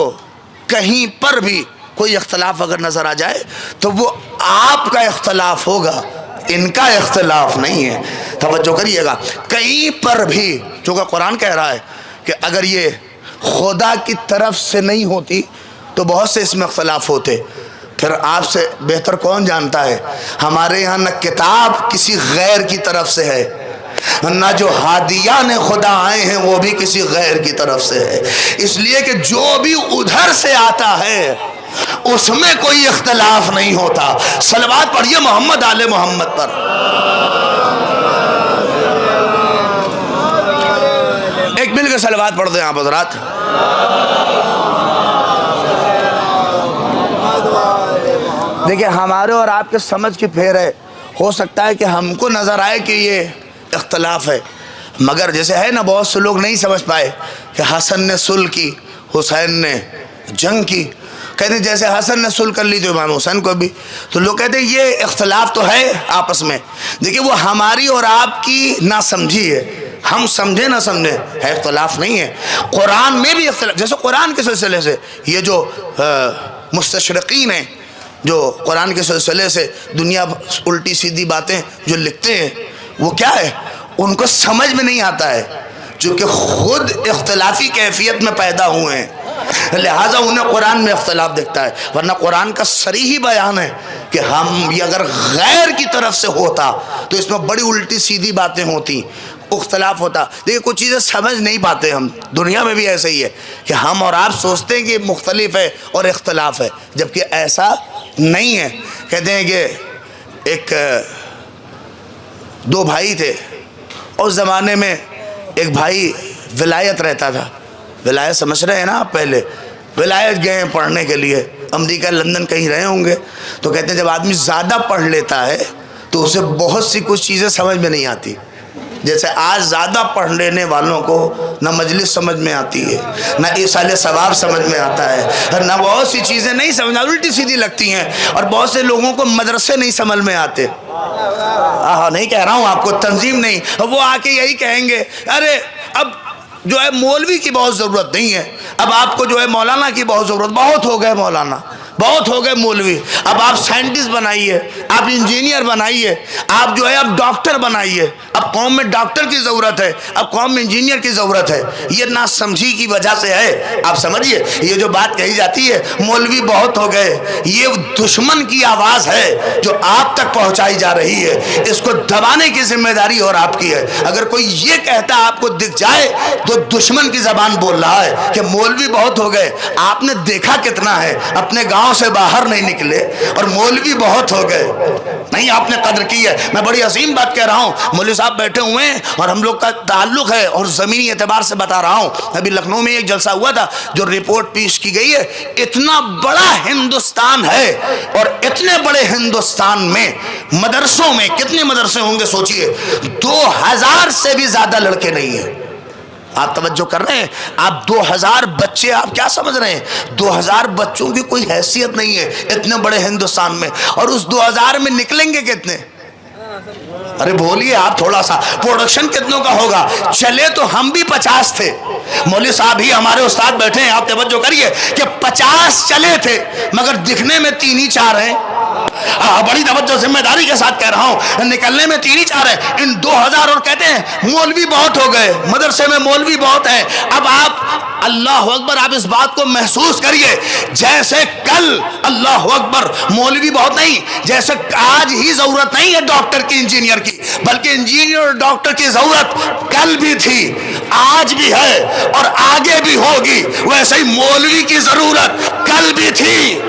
کہیں پر بھی کوئی اختلاف اگر نظر آ جائے تو وہ آپ کا اختلاف ہوگا، ان کا اختلاف نہیں ہے۔ توجہ کریے گا، کہیں پر بھی جو کہ قرآن کہہ رہا ہے کہ اگر یہ خدا کی طرف سے نہیں ہوتی تو بہت سے اس میں اختلاف ہوتے۔ پھر آپ سے بہتر کون جانتا ہے، ہمارے یہاں نہ کتاب کسی غیر کی طرف سے ہے، نہ جو ہادیان خدا آئے ہیں وہ بھی کسی غیر کی طرف سے ہے، اس لیے کہ جو بھی ادھر سے آتا ہے اس میں کوئی اختلاف نہیں ہوتا۔ صلوات پڑھیے محمد آل محمد پر۔ ایک مل کے صلوات پڑھ دیں آپ حضرات۔ دیکھیں ہمارے اور آپ کے سمجھ کی پھیر ہے، ہو سکتا ہے کہ ہم کو نظر آئے کہ یہ اختلاف ہے، مگر جیسے ہے نا بہت سے لوگ نہیں سمجھ پائے کہ حسن نے صلح کی، حسین نے جنگ کی، کہتے ہیں جیسے حسن نے صلح کر لی تو امام حسین کو بھی، تو لوگ کہتے ہیں یہ اختلاف تو ہے آپس میں۔ دیکھیں وہ ہماری اور آپ کی نا سمجھی ہے، ہم سمجھے نہ سمجھے ہے، اختلاف نہیں ہے۔ قرآن میں بھی اختلاف، جیسے قرآن کے سلسلے سے یہ جو مستشرقین ہیں جو قرآن کے سلسلے سے دنیا الٹی سیدھی باتیں جو لکھتے ہیں، وہ کیا ہے، ان کو سمجھ میں نہیں آتا ہے، جو کہ خود اختلافی کیفیت میں پیدا ہوئے ہیں، لہٰذا انہیں قرآن میں اختلاف دکھتا ہے، ورنہ قرآن کا صریحی بیان ہے کہ ہم یہ اگر غیر کی طرف سے ہوتا تو اس میں بڑی الٹی سیدھی باتیں ہوتی، اختلاف ہوتا۔ دیکھیں کچھ چیزیں سمجھ نہیں پاتے ہم، دنیا میں بھی ایسا ہی ہے کہ ہم اور آپ سوچتے ہیں کہ مختلف ہے اور اختلاف ہے، جبکہ ایسا نہیں ہے۔ کہتے ہیں کہ ایک دو بھائی تھے، اس زمانے میں ایک بھائی ولایت رہتا تھا، ولایت سمجھ رہے ہیں نا آپ، پہلے ولایت گئے ہیں پڑھنے کے لیے، امریکہ لندن کہیں رہے ہوں گے، تو کہتے ہیں جب آدمی زیادہ پڑھ لیتا ہے تو اسے بہت سی کچھ چیزیں سمجھ میں نہیں آتی، جیسے آج زیادہ پڑھ لینے والوں کو نہ مجلس سمجھ میں آتی ہے، نہ ایصال ثواب سمجھ میں آتا ہے، نہ بہت سی چیزیں نہیں سمجھ، الٹی سیدھی لگتی ہیں، اور بہت سے لوگوں کو مدرسے نہیں سمجھ میں آتے۔ نہیں کہہ رہا ہوں آپ کو، تنظیم نہیں، وہ آ کے یہی کہیں گے ارے اب جو ہے مولوی کی بہت ضرورت نہیں ہے، اب آپ کو جو ہے مولانا کی بہت ضرورت، بہت ہو گئے مولانا، بہت ہو گئے مولوی، اب آپ سائنٹسٹ بنائیے، آپ انجینئر بنائیے، آپ جو ہے اب ڈاکٹر بنائیے، اب قوم میں ڈاکٹر کی ضرورت ہے، اب قوم میں انجینئر کی ضرورت ہے۔ یہ نا سمجھی کی وجہ سے ہے، آپ سمجھیے یہ جو بات کہی جاتی ہے مولوی بہت ہو گئے، یہ دشمن کی آواز ہے جو آپ تک پہنچائی جا رہی ہے، اس کو دبانے کی ذمہ داری اور آپ کی ہے۔ اگر کوئی یہ کہتا آپ کو دکھ جائے تو دشمن کی زبان بول رہا ہے کہ مولوی بہت ہو گئے۔ آپ نے دیکھا کتنا ہے، اپنے گاؤں سے باہر نہیں نکلے اور مولوی بہت ہو گئے، نہیں آپ نے قدر کی ہے۔ میں بڑی عظیم بات کہہ رہا ہوں، مولوی صاحب بیٹھے ہوئے ہیں اور ہم لوگ کا تعلق ہے، اور زمینی اعتبار سے بتا رہا ہوں، ابھی لکھنؤ میں ایک جلسہ ہوا تھا جو رپورٹ پیش کی گئی ہے، اتنا بڑا ہندوستان ہے اور اتنے بڑے ہندوستان میں مدرسوں میں کتنے مدرسے ہوں گے سوچئے، 2000 سے بھی زیادہ لڑکے نہیں ہیں۔ آپ توجہ کر رہے ہیں، آپ 2000 بچے، آپ کیا سمجھ رہے ہیں 2000 بچوں کی کوئی حیثیت نہیں ہے اتنے بڑے ہندوستان میں، اور اس 2000 میں نکلیں گے کتنے؟ ارے بولیے آپ، تھوڑا سا پروڈکشن کتنوں کا ہوگا؟ چلے تو ہم بھی 50 تھے، مولوی صاحب ہی ہمارے استاد بیٹھے ہیں، آپ توجہ کریے کہ 50 چلے تھے مگر دکھنے میں 3 ہی 4 ہیں۔ بڑی توجہ ذمہ داری کے ساتھ کہہ رہا ہوں، نکلنے میں 3 ہی 4 ہیں، ان 2000 اور کہتے ہیں مولوی بہت ہو گئے، مدرسے میں مولوی بہت ہیں۔ اب اللہ اکبر، آپ اس بات کو محسوس کریے جیسے کل اللہ اکبر مولوی بہت نہیں، جیسے آج ہی ضرورت نہیں ہے ڈاکٹر کی انجینئر کی، بلکہ انجینئر اور ڈاکٹر کی ضرورت کل بھی تھی، آج بھی ہے اور آگے بھی ہوگی، ویسے ہی مولوی کی ضرورت کل بھی تھی،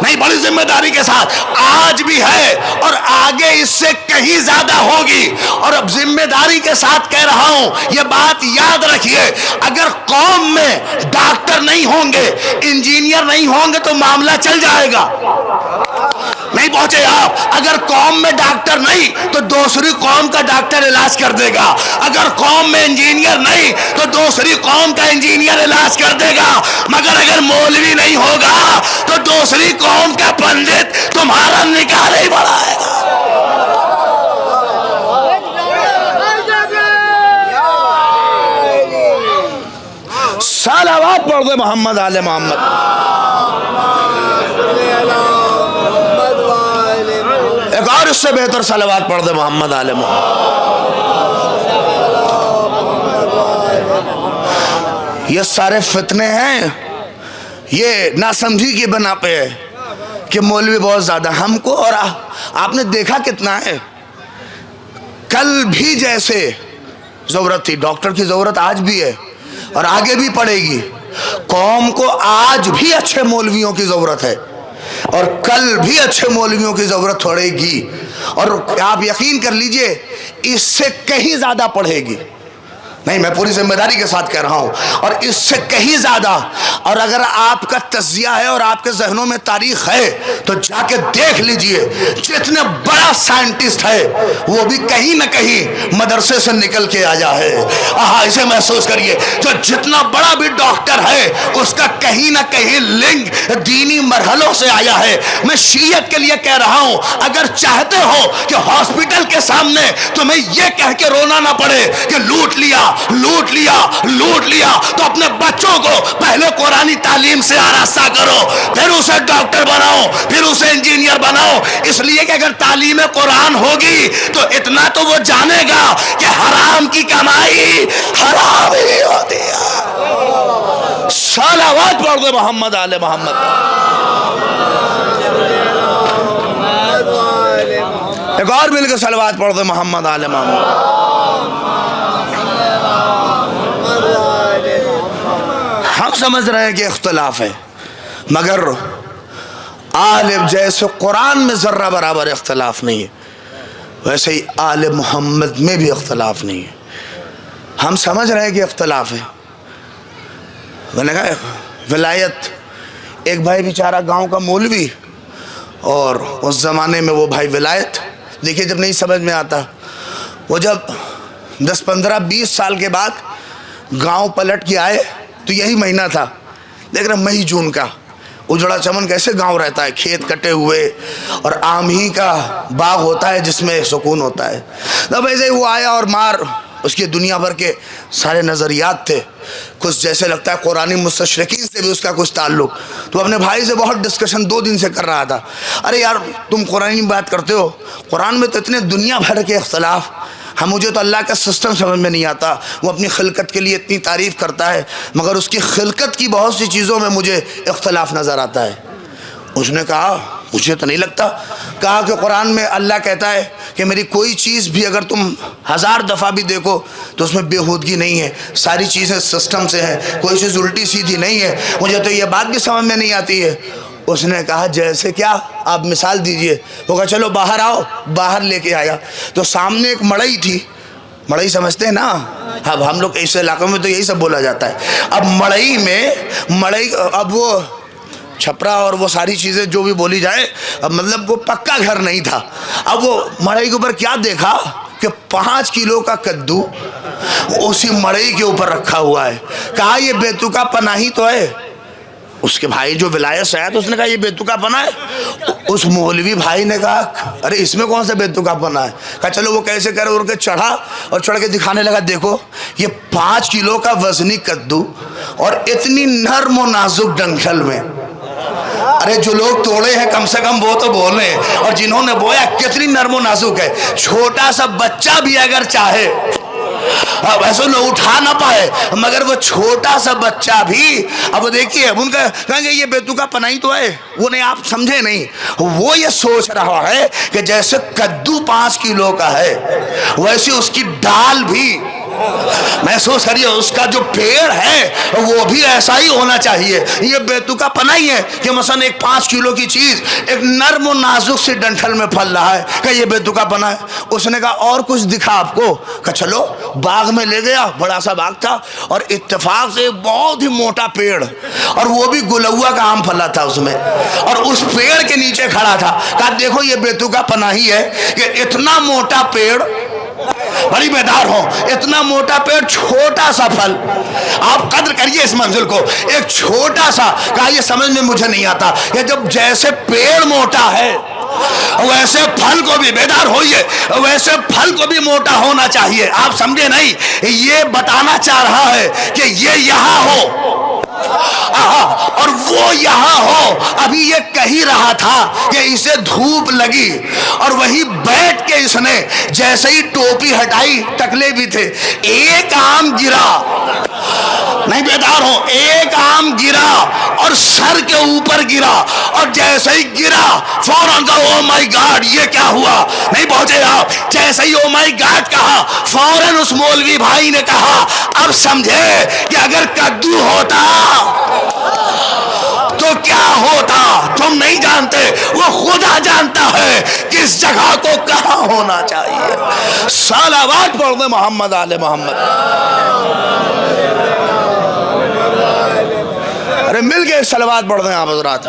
نہیں بڑی ذمہ داری کے ساتھ آج بھی ہے اور آگے اس سے کہیں زیادہ ہوگی۔ اور اب ذمہ داری کے ساتھ کہہ رہا ہوں، یہ بات یاد رکھیے، اگر قوم میں ڈاکٹر نہیں ہوں گے، انجینئر نہیں ہوں گے تو معاملہ چل جائے گا، نہیں پہنچے آپ۔ اگر قوم میں ڈاکٹر نہیں تو دوسری قوم کا ڈاکٹر علاج کر دے گا، اگر قوم میں انجینئر نہیں تو دوسری قوم کا انجینئر علاج کر دے گا، مگر اگر مولوی نہیں ہوگا تو دوسری قوم کا پنڈت تمہارا نکاح نہیں بڑھائے گا۔ صلوات پڑھ دے محمد آل محمد۔ ایک اور اس سے بہتر صلوات پڑھ دے محمد آل محمد۔ یہ سارے فتنے ہیں، یہ ناسمجھی کی بنا پہ ہے کہ مولوی بہت زیادہ ہم کو، اور آپ نے دیکھا کتنا ہے۔ کل بھی جیسے ضرورت تھی، ڈاکٹر کی ضرورت آج بھی ہے اور آگے بھی پڑے گی۔ قوم کو آج بھی اچھے مولویوں کی ضرورت ہے اور کل بھی اچھے مولویوں کی ضرورت پڑے گی، اور آپ یقین کر لیجئے اس سے کہیں زیادہ پڑھے گی، نہیں میں پوری ذمہ داری کے ساتھ کہہ رہا ہوں، اور اس سے کہیں زیادہ۔ اور اگر آپ کا تجزیہ ہے اور آپ کے ذہنوں میں تاریخ ہے تو جا کے دیکھ لیجئے، جتنے بڑا سائنٹسٹ ہے وہ بھی کہیں نہ کہیں مدرسے سے نکل کے آیا ہے۔ اسے محسوس کریے، جو جتنا بڑا بھی ڈاکٹر ہے اس کا کہیں نہ کہیں لنک دینی مرحلوں سے آیا ہے۔ میں شیعت کے لیے کہہ رہا ہوں، اگر چاہتے ہو کہ ہاسپٹل کے سامنے تمہیں یہ کہہ کے رونا نہ پڑے کہ لوٹ لیا لوٹ لیا لوٹ لیا، تو اپنے بچوں کو پہلے قرآنی تعلیم سے آراستہ کرو، پھر اسے ڈاکٹر بناؤ، پھر اسے انجینئر بناؤ، اس لیے کہ اگر تعلیم قرآن ہوگی تو اتنا to وہ جانے گا کہ حرام کی کمائی حرام ہی ہوتی ہے۔ صلوات پڑھ دے محمد آل محمد۔ ایک اور مل کے صلوات پڑھ دے محمد آل محمد۔ ہم سمجھ رہے ہیں کہ اختلاف ہے، مگر آل جیسے قرآن میں ذرہ برابر اختلاف نہیں ہے، ویسے ہی آل محمد میں بھی اختلاف نہیں ہے۔ ہم سمجھ رہے ہیں کہ اختلاف ہے۔ میں نے کہا ولایت، ایک بھائی بیچارہ گاؤں کا مولوی، اور اس زمانے میں وہ بھائی ولایت دیکھیے جب نہیں سمجھ میں آتا، وہ جب 10 15 20 سال کے بعد گاؤں پلٹ کے آئے تو یہی مہینہ تھا، دیکھ رہے مئی جون کا، اجڑا چمن کیسے گاؤں رہتا ہے، کھیت کٹے ہوئے اور آم ہی کا باغ ہوتا ہے جس میں سکون ہوتا ہے۔ تب ایسے ہی وہ آیا اور اس کی دنیا بھر کے سارے نظریات تھے، کچھ جیسے لگتا ہے قرآنی مستشرقین سے بھی اس کا کچھ تعلق، تو اپنے بھائی سے بہت ڈسکشن 2 دن سے کر رہا تھا، ارے یار تم قرآنی بات کرتے ہو، قرآن میں تو اتنے دنیا بھر کے اختلاف، مجھے تو اللہ کا سسٹم سمجھ میں نہیں آتا، وہ اپنی خلقت کے لیے اتنی تعریف کرتا ہے مگر اس کی خلقت کی بہت سی چیزوں میں مجھے اختلاف نظر آتا ہے۔ اس نے کہا مجھے تو نہیں لگتا، کہا کہ قرآن میں اللہ کہتا ہے کہ میری کوئی چیز بھی اگر تم 1000 دفعہ بھی دیکھو تو اس میں بےہودگی نہیں ہے، ساری چیزیں سسٹم سے ہیں، کوئی چیز الٹی سیدھی نہیں ہے، مجھے تو یہ بات بھی سمجھ میں نہیں آتی ہے۔ اس نے کہا جیسے کیا، آپ مثال دیجئے۔ وہ کہا چلو باہر آؤ، باہر لے کے آیا تو سامنے ایک مڑئی تھی، مڑئی سمجھتے ہیں نا، اب ہم لوگ اس علاقوں میں تو یہی سب بولا جاتا ہے۔ اب مڑئی اب وہ چھپرا اور وہ ساری چیزیں جو بھی بولی جائے، اب مطلب وہ پکا گھر نہیں تھا۔ اب وہ مڑئی کے اوپر کیا دیکھا کہ 5 کلو کا کدو اسی مڑئی کے اوپر رکھا ہوا ہے، کہا یہ بیتوکا پناہی تو ہے۔ اس کے بھائی جو ولایت سے آیا تو اس نے کہا یہ بیتوکا پناہ ہے۔ اس مولوی بھائی نے کہا ارے اس میں کون سا بیتوکا پناہ ہے، کہا چلو وہ کیسے کرے، اڑ کے چڑھا اور چڑھ کے دکھانے لگا، دیکھو یہ 5 کلو کا وزنی کدو اور اتنی نرم و نازک ڈنٹھل میں، ارے جو لوگ توڑے ہیں کم سے کم وہ تو بولیں، اور جنہوں نے بویا کتنی نرم و نازک ہے، چھوٹا سا بچہ بھی اگر چاہے ویسے نہ اٹھا نہ پائے، مگر وہ چھوٹا سا بچہ بھی، اب وہ دیکھیے ان کا کہیں گے یہ بیتوکا پناہی تو ہے، وہ نہیں، آپ سمجھے نہیں، وہ یہ سوچ رہا ہے کہ جیسے کدو 5 کلو کا ہے ویسے اس کی ڈال بھی محسوس کریے، اس کا جو پیڑ ہے وہ بھی ایسا ہی ہونا چاہیے۔ یہ بیتوکا پناہی ہے کہ مثلا ایک 5 کلو کی چیز ایک نرم و نازک سے ڈنٹھل میں پھل رہا ہے، کہ یہ بیتوکا پنا ہے۔ اس نے کہا اور کچھ دکھا آپ کو؟ کہ چلو باغ میں لے گیا، بڑا سا باغ تھا، اور اتفاق سے ایک بہت ہی موٹا پیڑ، اور وہ بھی گلوا کا آم پھلا تھا اس میں، اور اس پیڑ کے نیچے کھڑا تھا۔ کہا دیکھو یہ بیتوکا پناہی ہے کہ اتنا موٹا پیڑ، بڑی بیدار ہو، اتنا موٹا پیڑ، چھوٹا سا پھل، آپ قدر کریے اس منزل کو، ایک چھوٹا سا۔ کہا یہ سمجھ میں مجھے نہیں آتا کہ جب جیسے پیڑ موٹا ہے ویسے پھل کو بھی، بیدار ہوئیے، ویسے پھل کو بھی موٹا ہونا چاہیے۔ آپ سمجھے نہیں، یہ بتانا چاہ رہا ہے کہ یہ یہاں ہو اور وہ یہاں ہو۔ ابھی یہ کہہ رہا تھا کہ اسے دھوپ لگی، اور وہی بیٹھ کے اس نے جیسے ہی ٹوپی ہٹائی، ٹکلے بھی تھے، ایک آم گرا، نہیں بیدار ہو، ایک آم گرا اور سر کے اوپر گرا، اور جیسے ہی گرا فوراً کہا او مائی گاڈ، یہ کیا ہوا؟ نہیں پہنچے آپ، جیسے ہی او مائی گاڈ کہا فوراً اس مولوی بھائی نے کہا اب سمجھے کہ اگر کدو ہوتا تو کیا ہوتا؟ تم نہیں جانتے، وہ خدا جانتا ہے کس جگہ کو کہاں ہونا چاہیے۔ صلوات پڑھ دیں محمد آل محمد۔ ارے مل کے صلوات پڑھ دیں آپ حضرات۔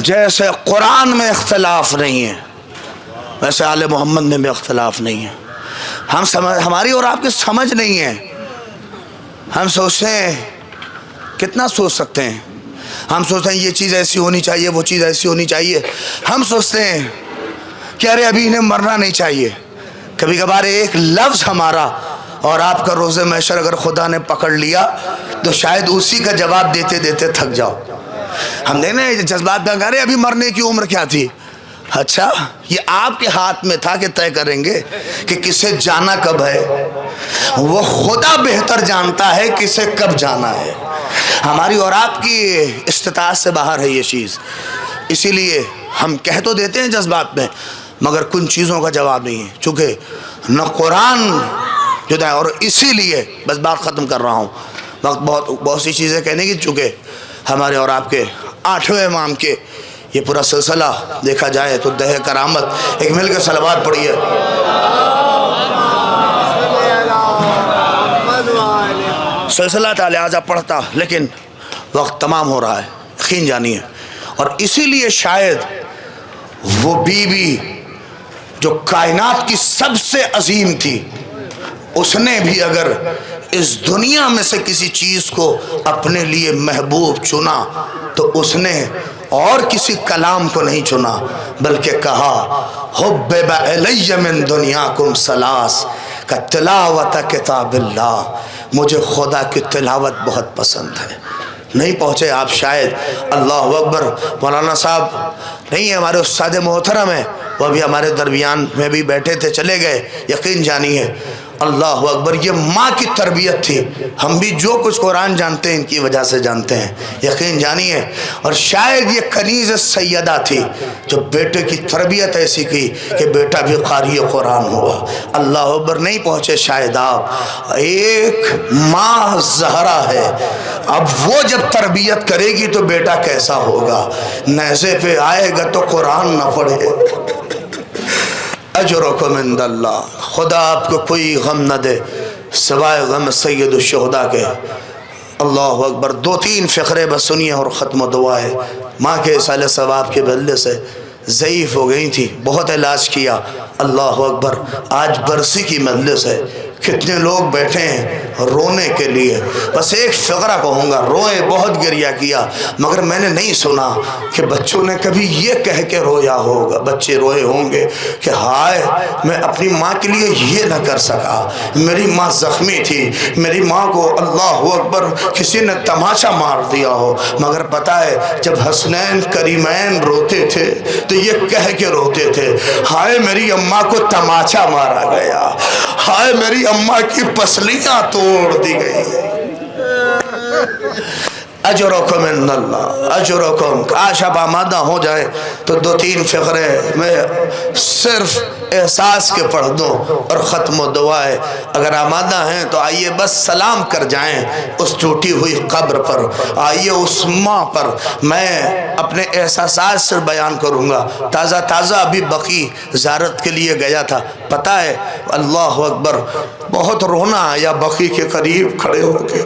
جیسے قرآن میں اختلاف نہیں ہے ویسے آل محمد میں بھی اختلاف نہیں ہے۔ ہماری اور آپ کی سمجھ نہیں ہے، ہم سوچتے ہیں کتنا سوچ سکتے ہیں، ہم سوچتے ہیں یہ چیز ایسی ہونی چاہیے، وہ چیز ایسی ہونی چاہیے، ہم سوچتے ہیں کہ ارے ابھی انہیں مرنا نہیں چاہیے۔ کبھی کبھار ایک لفظ ہمارا اور آپ کا روز محشر اگر خدا نے پکڑ لیا تو شاید اسی کا جواب دیتے دیتے تھک جاؤ۔ ہم دیکھنا ہے جذبات میں ارے ابھی مرنے کی عمر کیا تھی؟ اچھا یہ آپ کے ہاتھ میں تھا کہ طے کریں گے کہ کسے جانا کب ہے؟ وہ خدا بہتر جانتا ہے کسے کب جانا ہے، ہماری اور آپ کی استطاعت سے باہر ہے یہ چیز۔ اسی لیے ہم کہہ تو دیتے ہیں جذبات میں، مگر کن چیزوں کا جواب نہیں ہے، چونکہ نہ قرآن جدا ہے، اور اسی لیے بس بات ختم کر رہا ہوں، وقت بہت سی چیزیں کہنے کی، چونکہ ہمارے اور آپ کے 8ویں امام کے یہ پورا سلسلہ دیکھا جائے تو دہ کرامت، ایک مل کے صلوات پڑھیے۔ سلسلہ تھا لہذا پڑھتا، لیکن وقت تمام ہو رہا ہے، یقین جانیے، اور اسی لیے شاید وہ بی بی جو کائنات کی سب سے عظیم تھی، اس نے بھی اگر اس دنیا میں سے کسی چیز کو اپنے لیے محبوب چنا تو اس نے اور کسی کلام کو نہیں چنا، بلکہ کہا حبب الی من دنیاکم ثلاث کا تلاوت کتاب اللہ، مجھے خدا کی تلاوت بہت پسند ہے۔ نہیں پہنچے آپ شاید، اللہ اکبر، مولانا صاحب نہیں ہے ہمارے استاد محترم ہیں، وہ بھی ہمارے درمیان میں بھی بیٹھے تھے، چلے گئے، یقین جانیے، اللہ اکبر، یہ ماں کی تربیت تھی۔ ہم بھی جو کچھ قرآن جانتے ہیں ان کی وجہ سے جانتے ہیں، یقین جانیے، اور شاید یہ کنیز سیدہ تھی جو بیٹے کی تربیت ایسی کی کہ بیٹا بھی قاری قرآن ہوا۔ اللہ اکبر، نہیں پہنچے شاید آپ، ایک ماں زہرا ہے، اب وہ جب تربیت کرے گی تو بیٹا کیسا ہوگا؟ نیزے پہ آئے گا تو قرآن نہ پڑھے، اجرکم عند اللہ، خدا آپ کو کوئی غم نہ دے سوائے غم سید الشہداء کے۔ اللہ اکبر، 2-3 فقرے بس سنیے اور ختم دعائے۔ ماں کے اصال ثواب کے بدلے سے ضعیف ہو گئی تھی، بہت علاج کیا، اللہ اکبر، آج برسی کی مجلس ہے، کتنے لوگ بیٹھے ہیں رونے کے لیے. بس ایک فقرہ کہوں گا، روئے بہت گریہ کیا، مگر میں نے نہیں سنا کہ بچوں نے کبھی یہ کہہ کے رویا ہوگا. بچے روئے ہوں گے کہ ہائے میں اپنی ماں کے لیے یہ نہ کر سکا، میری ماں زخمی تھی، میری ماں کو اللہ اکبر کسی نے تماشا مار دیا ہو. مگر پتہ ہے جب حسنین کریمین روتے تھے تو یہ کہہ کے روتے تھے، ہائے میری اماں کو تماشا مارا گیا، ہائے میری اماں کی پسلیاں توڑ دی گئی. اجرکم من اللہ اجرکم. کاش اب آمادہ ہو جائے تو 2-3 فقرے میں صرف احساس کے پڑھ دوں اور ختم و دعائے. اگر آمادہ ہیں تو آئیے بس سلام کر جائیں اس ٹوٹی ہوئی قبر پر، آئیے اس ماں پر. میں اپنے احساسات سے بیان کروں گا. تازہ ابھی بقی زیارت کے لیے گیا تھا. پتہ ہے اللہ اکبر بہت رونا آیا بقی کے قریب کھڑے ہو کے.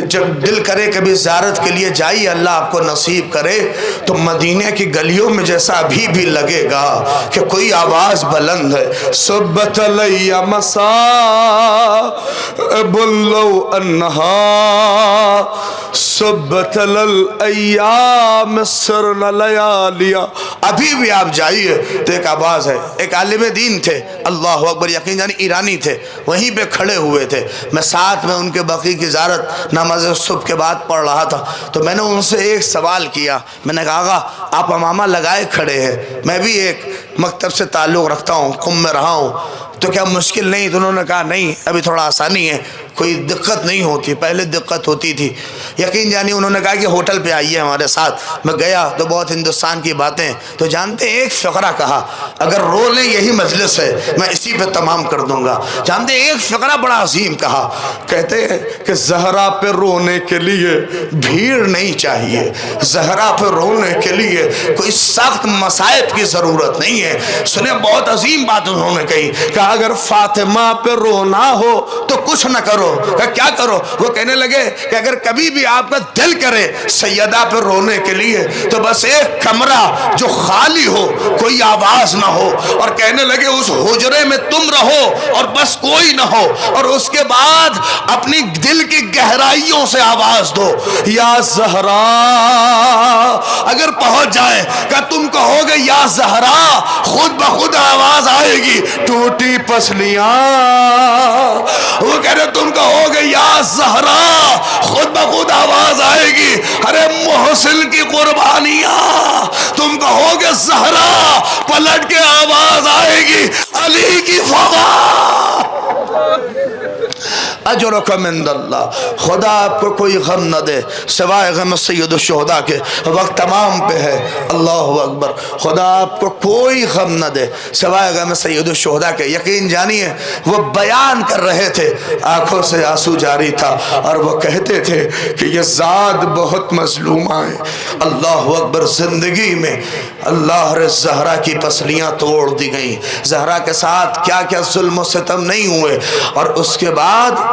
جب دل کرے کبھی زیارت کے لیے جائیے، اللہ آپ کو نصیب کرے، تو مدینے کی گلیوں میں جیسا ابھی بھی لگے گا کہ کوئی آواز بلند ہے، صبت علی مصائب لو انہا صبت الایام سرن لیالیا. ابھی بھی آپ جائیے تو ایک آواز ہے. ایک عالم دین تھے اللہ اکبر، یقین جانی ایرانی تھے، وہیں پہ کھڑے ہوئے تھے. میں ساتھ میں ان کے بقی کی زیارت نماز صبح کے بعد پڑھ رہا تھا تو میں نے ان سے ایک سوال کیا. میں نے کہا آقا آپ امامہ لگائے کھڑے ہیں، میں بھی ایک مکتب سے تعلق رکھتا ہوں، قم میں رہا ہوں، تو کیا مشکل نہیں؟ تو انہوں نے کہا نہیں ابھی تھوڑا آسانی ہے، کوئی دقت نہیں ہوتی، پہلے دقت ہوتی تھی. یقین جانی انہوں نے کہا کہ ہوٹل پہ آئیے ہمارے ساتھ. میں گیا تو بہت ہندوستان کی باتیں. تو جانتے ایک فقرہ کہا، اگر رو لیں یہی مجلس ہے میں اسی پہ تمام کر دوں گا. جانتے ایک فقرہ بڑا عظیم کہا، کہتے ہیں کہ زہرا پہ رونے کے لیے بھیڑ نہیں چاہیے، زہرا پہ رونے کے لیے کوئی سخت مصائب کی ضرورت نہیں ہے. سنیں بہت عظیم بات انہوں نے کہی کہ اگر فاطمہ پہ رونا ہو تو کچھ نہ کرو. کہ کیا کرو؟ وہ کہنے لگے کہ اگر کبھی بھی آپ کا دل کرے سیدہ پہ رونے کے لیے تو بس ایک کمرہ جو خالی ہو، کوئی آواز نہ ہو، اور کہنے لگے اس حجرے میں تم رہو اور بس کوئی نہ ہو، اور اس کے بعد اپنی دل کی گہرائیوں سے آواز دو یا زہرا. اگر پہنچ جائے کہ تم کہو گے یا زہرا، خود بخود آواز آئے گی ٹوٹی پسلیاں. وہ کہہ رہے تم کہو گے یا زہرا، خود بخود آواز آئے گی ارے محسن کی قربانیاں. تم کہو گے زہرا، پلٹ کے آواز آئے گی علی کی فضا. اجرکم عند اللہ. خدا آپ کو کوئی غم نہ دے سوائے غم سید الشہداء کے. وقت تمام پہ ہے اللہ اکبر. خدا آپ کو کوئی غم نہ دے سوائے غم سید الشہداء کے. یقین جانیے وہ بیان کر رہے تھے، آنکھوں سے آنسو جاری تھا، اور وہ کہتے تھے کہ یہ ذات بہت مظلومہ ہے. اللہ اکبر. زندگی میں اللہ رض زہرا کی پسلیاں توڑ دی گئیں، زہرا کے ساتھ کیا کیا ظلم و ستم نہیں ہوئے. اور اس کے بعد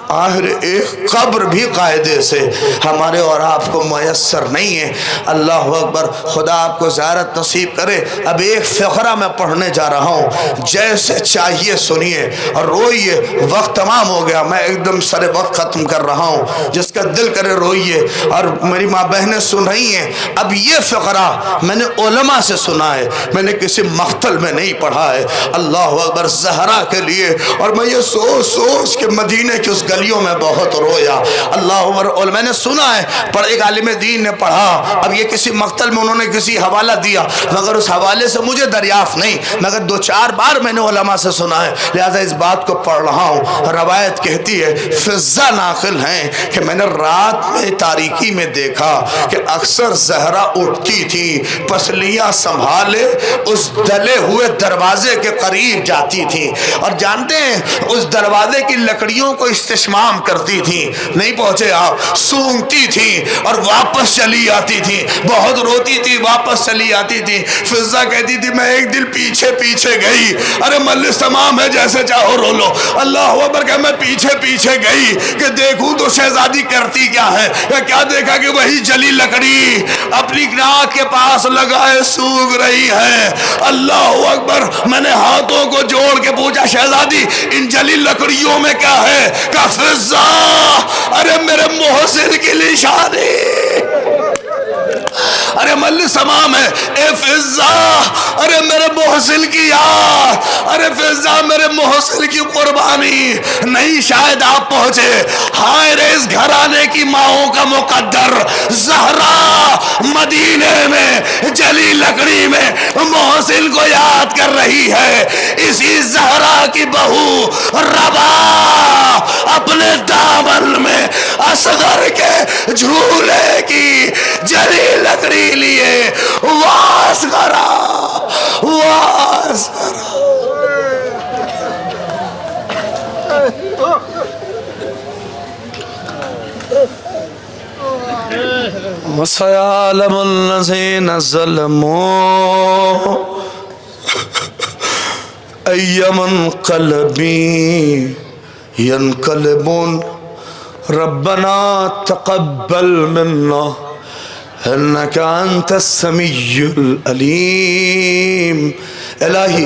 آخر ایک قبر بھی قاعدے سے ہمارے اور آپ کو میسر نہیں ہے. اللہ اکبر. خدا آپ کو زیارت نصیب کرے. اب ایک فقرہ میں پڑھنے جا رہا ہوں، جیسے چاہیے سنیے اور روئیے. وقت تمام ہو گیا، میں ایک دم سر وقت ختم کر رہا ہوں. جس کا دل کرے روئیے، اور میری ماں بہنیں سن رہی ہیں. اب یہ فقرہ میں نے علماء سے سنا ہے، میں نے کسی مقتل میں نہیں پڑھا ہے. اللہ اکبر. زہرا کے لیے، اور میں یہ سوچ کے مدینے کی اس گلیوں میں بہت رویا. اللہ اکبر. میں نے سنا ہے پر ایک عالم دین نے پڑھا. اب یہ کسی مقتل میں انہوں نے کسی حوالہ دیا، مگر اس حوالے سے مجھے دریافت نہیں، مگر 2-4 بار میں نے علماء سے سنا ہے، لہذا اس بات کو پڑھ رہا ہوں. روایت کہتی ہے فضا ناقل ہیں کہ میں نے رات میں تاریکی میں دیکھا کہ اکثر زہرا اٹھتی تھی، پسلیاں سنبھالے اس ڈلے ہوئے دروازے کے قریب جاتی تھی، اور جانتے ہیں اس دروازے کی لکڑیوں کو استشمام اشمام کرتی تھیں، نہیں پہنچے آپ، سونگتی تھیں اور واپس چلی آتی تھیں، بہت روتی تھی واپس چلی آتی تھی۔ فضہ کہتی تھی میں ایک دل پیچھے پیچھے گئی، ارے مجلس تمام ہے جیسے چاہو رو لو، اللہ اکبر کہ میں پیچھے پیچھے گئی کہ دیکھوں تو شہزادی کرتی کیا ہے، کیا دیکھا کہ وہی جلی لکڑی اپنی ناک کے پاس لگائے سوکھ رہی ہے۔ اللہ اکبر، میں نے ہاتھوں کو جوڑ کے پوچھا شہزادی ان جلی لکڑیوں میں کیا ہے؟ کہ فضہ ارے میرے محسن کی نشانی، ارے مجلس تمام ہے، اے فضہ ارے میرے محسن کی یاد، ارے فضہ میرے محسن کی قربانی، نہیں شاید آپ پہنچے۔ ہائے رے اس گھرانے کی ماؤں کا مقدر، زہرا مدینے میں جلی لکڑی میں محسن کو یاد کر رہی ہے، اسی زہرا کی بہو ربا اپنے دامن میں اصغر کے جھولے کی جلی لکڑی لیے واس کرا، واس کرا۔ وَسَيَعْلَمُ الَّذِينَ ظَلَمُوا أَيَّ مُنقَلَبٍ يَنقَلِبُونَ رَبَّنَا تَقَبَّلْ مِنَّا إِنَّكَ أَنْتَ السَّمِيعُ الْعَلِيمُ۔ الہی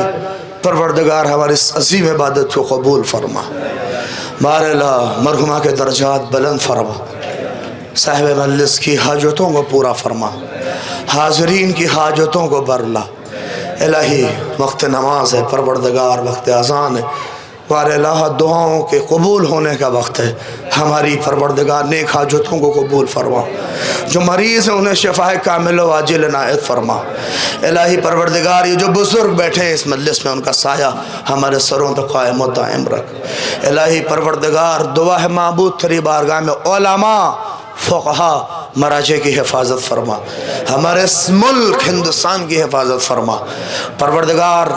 پروردگار ہماری اس عظیم عبادت کو قبول فرما، بار الہ مرحومہ کے درجات بلند فرما، صاحب مجلس کی حاجتوں کو پورا فرما، حاضرین کی حاجتوں کو برلا۔ الہی وقت نماز ہے پروردگار، وقت اذان ہے، بار الہ دعاؤں کے قبول ہونے کا وقت ہے، ہماری پروردگار نیک حاجتوں کو قبول فرما، جو مریض ہیں انہیں شفاء کامل و عاجل عنایت فرما۔ الہی پروردگار یہ جو بزرگ بیٹھے ہیں اس مجلس میں ان کا سایہ ہمارے سروں تک قائم و دائم رکھ۔ الہی پروردگار دعا ہے معبود تیری بارگاہ میں علماء فقہا مراجع کی حفاظت فرما، ہمارے اس ملک ہندوستان کی حفاظت فرما، پروردگار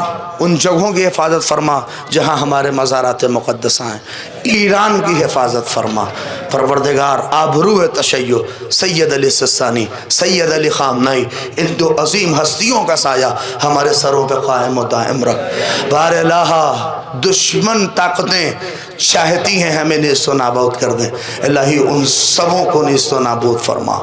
ان جگہوں کی حفاظت فرما جہاں ہمارے مزارات مقدسہ ہیں، ایران کی حفاظت فرما، پروردگار آبرو تشیع سید علی سستانی، سید علی خامنئی، ان دو عظیم ہستیوں کا سایہ ہمارے سروں پہ قائم و دائم رکھ۔ بار الہ دشمن طاقتیں چاہتی ہیں ہمیں نیست و نابود کر دیں، الہی ان سبوں کو نیست و نابود فرما۔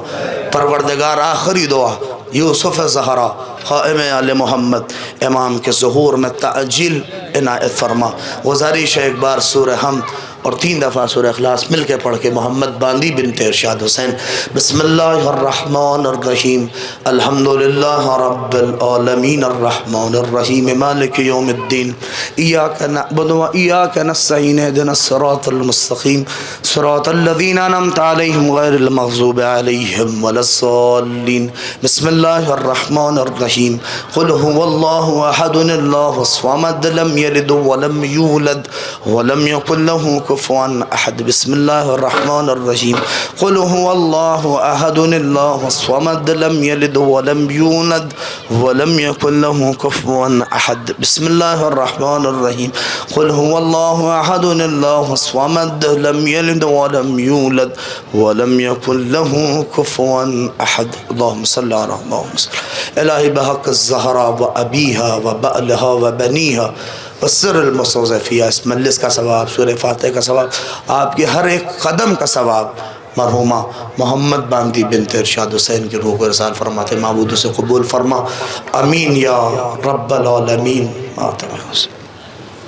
پروردگار آخری دعا یوسف زہرا قائم آل محمد امام کے ظہور میں تعجیل عنایت فرما۔ گزارش ہے ایک بار سورہ حمد اور 3 دفعہ سورہ اخلاص مل کے پڑھ کے محمد باندی بنت ارشاد حسین۔ بسم اللہ الرحمن الرحیم، الحمدللہ رب العالمین الرحمن الرحیم مالک یوم الدین، ایاک نعبد و ایاک نستعین اہدنا الصراط المستقیم صراط الذین انعمت علیہم غیر المغضوب علیہم ولا الضالین۔ بسم اللہ الرحمن الرحیم، قل هو اللہ احد اللہ الصمد لم یلد ولم یولد ولم یکن له كفوا احد۔ بسم اللہ الرحمن الرحیم، قل هو اللہ احد اللہ الصمد لم یلد ولم یولد ولم یکن له كفوا احد۔ بسم اللہ الرحمن الرحیم، قل هو اللہ احد اللہ الصمد لم یلد ولم یولد ولم یکن له كفوا احد۔ اللہم صلی علی محمد۔ الہی بحق الزہرا و ابیہا و بألہا و بنیہا والسر المستوضع فیہا، اس مجلس کا ثواب، سورہ فاتحہ کا ثواب، آپ کے ہر ایک قدم کا ثواب مرحومہ محمد باندی بنت ارشاد حسین کی روح کو ارسال فرماتے، معبود سے قبول فرما، امین یا رب العالمین۔